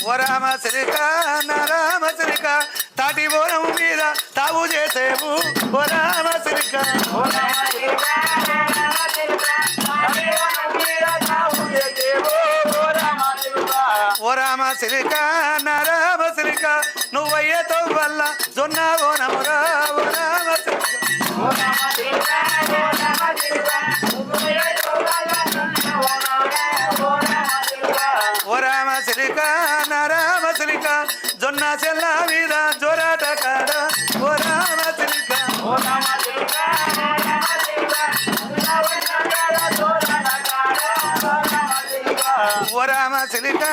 [SPEAKER 1] ఓ రామశిలిక నా రామశిలిక తాటి బోనము మీద తావు చేసేవు ఓ రామశిలిక
[SPEAKER 3] ఓ రామశిలిక
[SPEAKER 1] ఓ రామశిలిక నా రామశిలిక నువ్వయ్యతో వల్ల జొన్న బోనమురా ఓ రామశిలిక
[SPEAKER 3] ఓ రామశిలిక
[SPEAKER 1] ఓ రామశిలిక నా రామశిలిక జొన్న చెల్ల మీద జోరాట కాడ ఓ రామశిలిక
[SPEAKER 3] ఓ రామశిలిక
[SPEAKER 1] ఓ రామశిలిక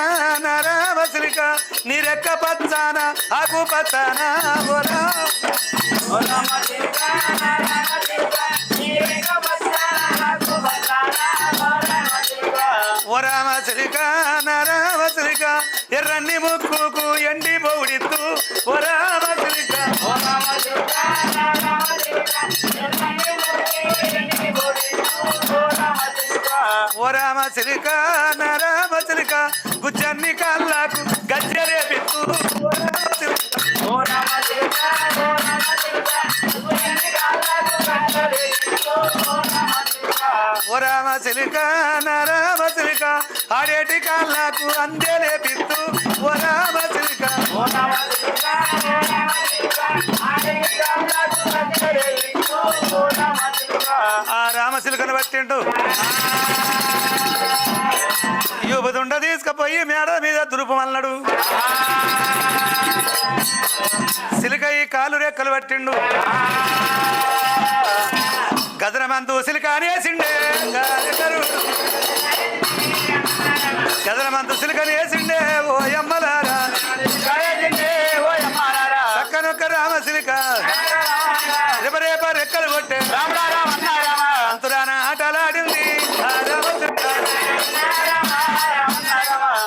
[SPEAKER 1] నా రామశిలిక నీ రెక్క పచ్చాన ఆకు పచ్చాన ఓ
[SPEAKER 3] ఓ రామశిలిక
[SPEAKER 1] ఓ రామశిలిక నా రామశిలిక ఎర్రన్ని ముక్కుకు ఎండి బౌడిత్తు ఓ రామశిలిక
[SPEAKER 3] ఓ రామశిలిక
[SPEAKER 1] ఓ రామశిలిక నా రామశిలిక గుజ్జన్ని కాళ్ళకు గజ్జరేపిత్తు ఓ రామశిలిక
[SPEAKER 3] ఓ రామశిలిక
[SPEAKER 1] ఓ రామశిలిక నా రామశిలిక ఆడేటి కాళ్ళకు అందేలేపిత్తు ఓ రామశిలిక
[SPEAKER 3] ఓ రామశిలిక
[SPEAKER 1] ఆ రామశిలికను పట్టిండు యువదుండ తీసుకుపోయి మేడ మీద దులుపమన్నాడు సిలిక ఈ కాలు రెక్కలు పట్టిండు గదరమందు సిలిక అనేసిండే గదరమందు సిలికని వేసిండే ఓ అమ్మలారా చక్కనొక్క రామశిలిక రేప రెక్కలు కొట్టే అంతురాన ఆటలాడింది ఆ రామశిలిక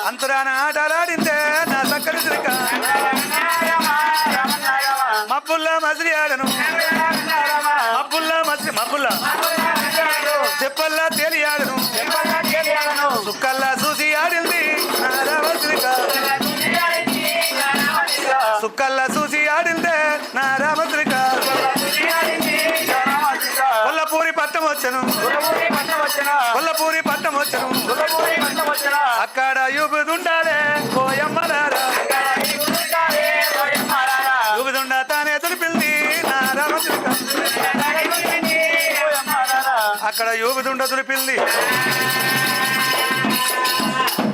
[SPEAKER 1] అంతురాన ఆటలాడిందే నా చక్కని సిలిక మబ్బుల్లా మసిలి ఆడను మబ్బుల్లా చెప్పల్లా తేలియాడను సుక్కల్లా చూసి ఆడింది నా రామశిలిక సుక్కల్లా చూసి ఆడిందే నా రామశిలిక కొల్లపూరి పట్టం వచ్చను కొల్లపూరి పట్టం వచ్చను అక్కడ యూబుదుండాలే కోయమ్మలారా యూబుదుండ తానే తులిపింది నా రామశిలిక అక్కడ యూబిదుండ తులిపింది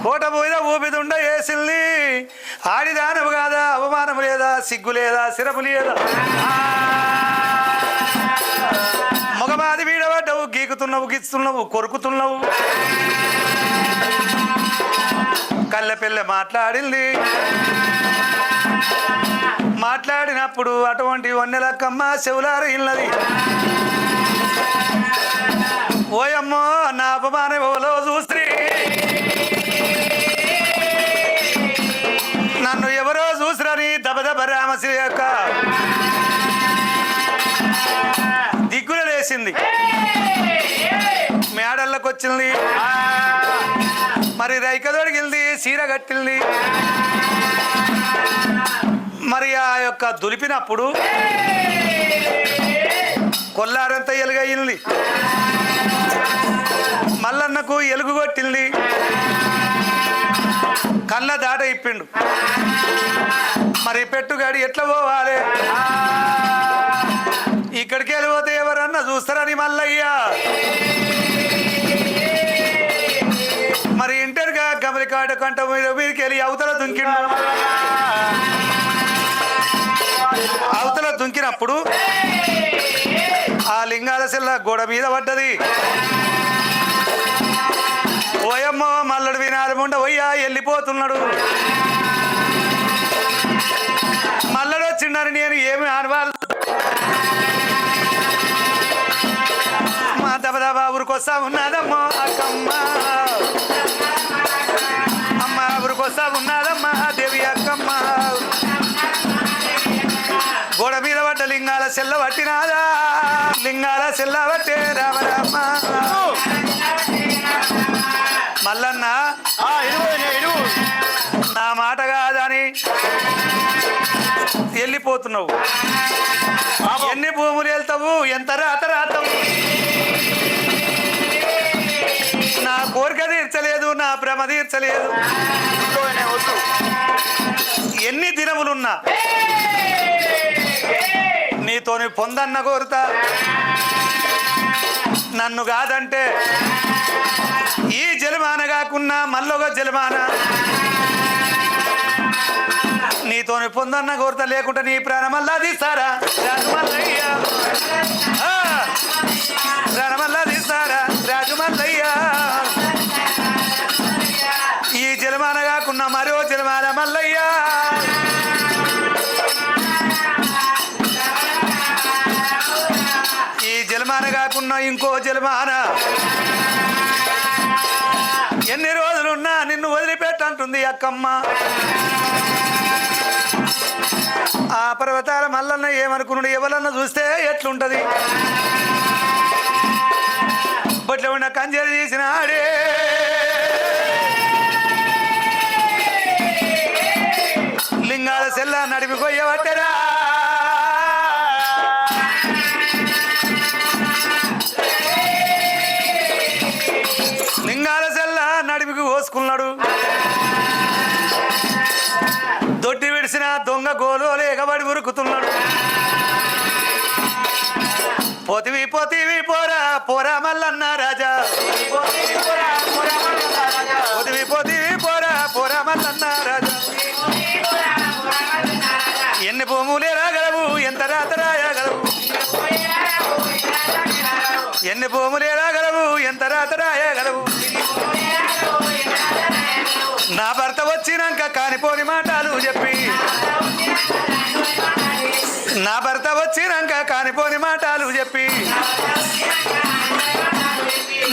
[SPEAKER 1] కోట పోయిన ఊబిదుండ వేసింది ఆడిదానవు కాదా అవమానం లేదా సిగ్గు లేదా సిరపు లేదా మాది వీడబడ్డవు, గీకుతున్నావు, గిస్తున్నావు, కొరుకుతున్నావు. కళ్ళెపిల్ల మాట్లాడింది. మాట్లాడినప్పుడు అటువంటి వన్నెలక్కమ్మ చెవులారు ఇల్లది. ఓయమ్మో నా అపమానం ఓలో చూస్త్రీ, నన్ను ఎవరో చూసిరని దబదబ రామశ్రీ యొక్క దిగ్గులు లేసింది. మేడల్లోకి వచ్చింది. మరి రైక దొడిగింది, చీర కట్టింది. మరి ఆ యొక్క దులిపినప్పుడు కొల్లారంతా ఎలుగయింది. మల్లన్నకు ఎలుగు కొట్టింది. కళ్ళ దాట ఇప్పిండు. మరి పెట్టుగాడి ఎట్లా పోవాలి? ఇక్కడికి వెళ్ళిపోతే ఎవరన్నా చూస్తారని మల్లయ్య మరి ఇంటర్గా గమనికాడ కంట మీదకి వెళ్ళి అవతల దుంకిండు. అవతల దుంకినప్పుడు ఆ లింగాల సెల్ల గోడ మీద పడ్డది. ఓయమ్మో మల్లడు వినాలి ముండ పోయ్యా వెళ్ళిపోతున్నాడు. మల్లడు వచ్చిండని నేను ఏమి ఆడవాలి? మా దబదబా ఊరికొస్తా ఉన్నదమ్మో అక్కమ్మ, అమ్మ ఊరికొస్తా ఉన్నదమ్మా దేవి అక్కమ్మ. గోడ మీద పడ్డ లింగాల సెల్ల పట్టినాదా, లింగాల సెల్ల పట్టే రామరామ్మ. మల్లన్న నా మాట కాదని వెళ్ళిపోతున్నావు. ఎన్ని భూములు వెళ్తావు, ఎంత రాత రాతావు? నా కోరిక తీర్చలేదు, నా భ్రమ తీర్చలేదు. ఎన్ని దినములున్నా నీతోని పొందన్న కోరుతా. నన్ను కాదంటే ఈ జలమాన కాకున్నా మల్లొక జలమాన నీతోని పొందన్న కోరుతా. లేకుంటే నీ ప్రాణమల్లా తీస్తారా రాజమల్లయ్య, ప్రాణమల్లా తీస్తారా రాజమల్లయ్య. ఈ జలమాన కాకున్నా మరో జలమాన మల్లయ్య. ఈ జలమాన కాకున్నా ఇంకో జలమాన. ఎన్ని రోజులున్నా నిన్ను వదిలిపెట్టంటుంది అక్కమ్మ. ఆ పర్వతాల మల్లన్న ఏమనుకున్నాడు? ఎవరన్నా చూస్తే ఎట్లుంటది? బొట్ల ఉన్న కంజరి తీసినాడే, లింగాల సెల్ల నడిపి కొయ్యబట్టరా. లింగాల సెల్ల నడిపికి కోసుకున్నాడు. దొడ్డి విడిసిన దొంగ గోలు ఎగబడి ఉరుకుతున్నాడు. పోతివి పోతివి పోరా పోరా మల్లన్న రాజా, పోతివి పోతివి పోరా పోరా మల్లన్న రాజా. ఎన్ని భూములే రాగలవు, ఎంత రాత రాయగలవు? ఎన్ని భూములే రాగలవు, ఎంత రాత రాయగలవు? నా భర్త వచ్చినాక కానిపోని మాటలు చెప్పి, నా భర్త వచ్చినాక కానిపోని మాటలు చెప్పి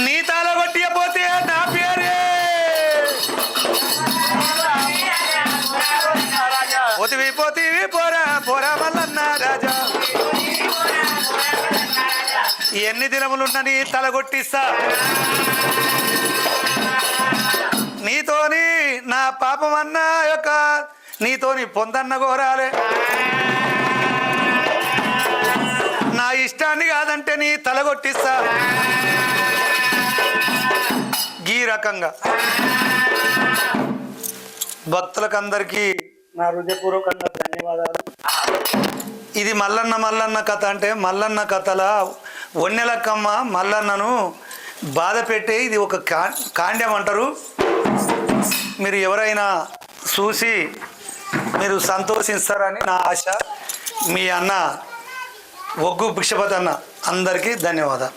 [SPEAKER 1] నీ తల కొట్టిపోతే నా పేరే పోతివి పోతివి పోరా పోరా మల్లన్న రాజా. ఎన్ని దినములున్నా నీ తల కొట్టిస్తా. నీతోని నా పాపం అన్న యొక్క నీతోని పొందన్న కోరాలే. నా ఇష్టాన్ని కాదంటే నీ తల కొట్టిస్తా. ఈ రకంగా భక్తులకందరికీ నా హృదయపూర్వకంగా ధన్యవాదాలు. ఇది మల్లన్న మల్లన్న కథ. అంటే మల్లన్న కథల వన్నెలక్కమ్మ మల్లన్నను బాధ పెట్టే ఇది ఒక కాండ్యం అంటారు. మీరు ఎవరైనా చూసి మీరు సంతోషిస్తారని నా ఆశ. మీ అన్న ఒగ్గు భిక్షపతి అన్న. అందరికీ ధన్యవాదాలు.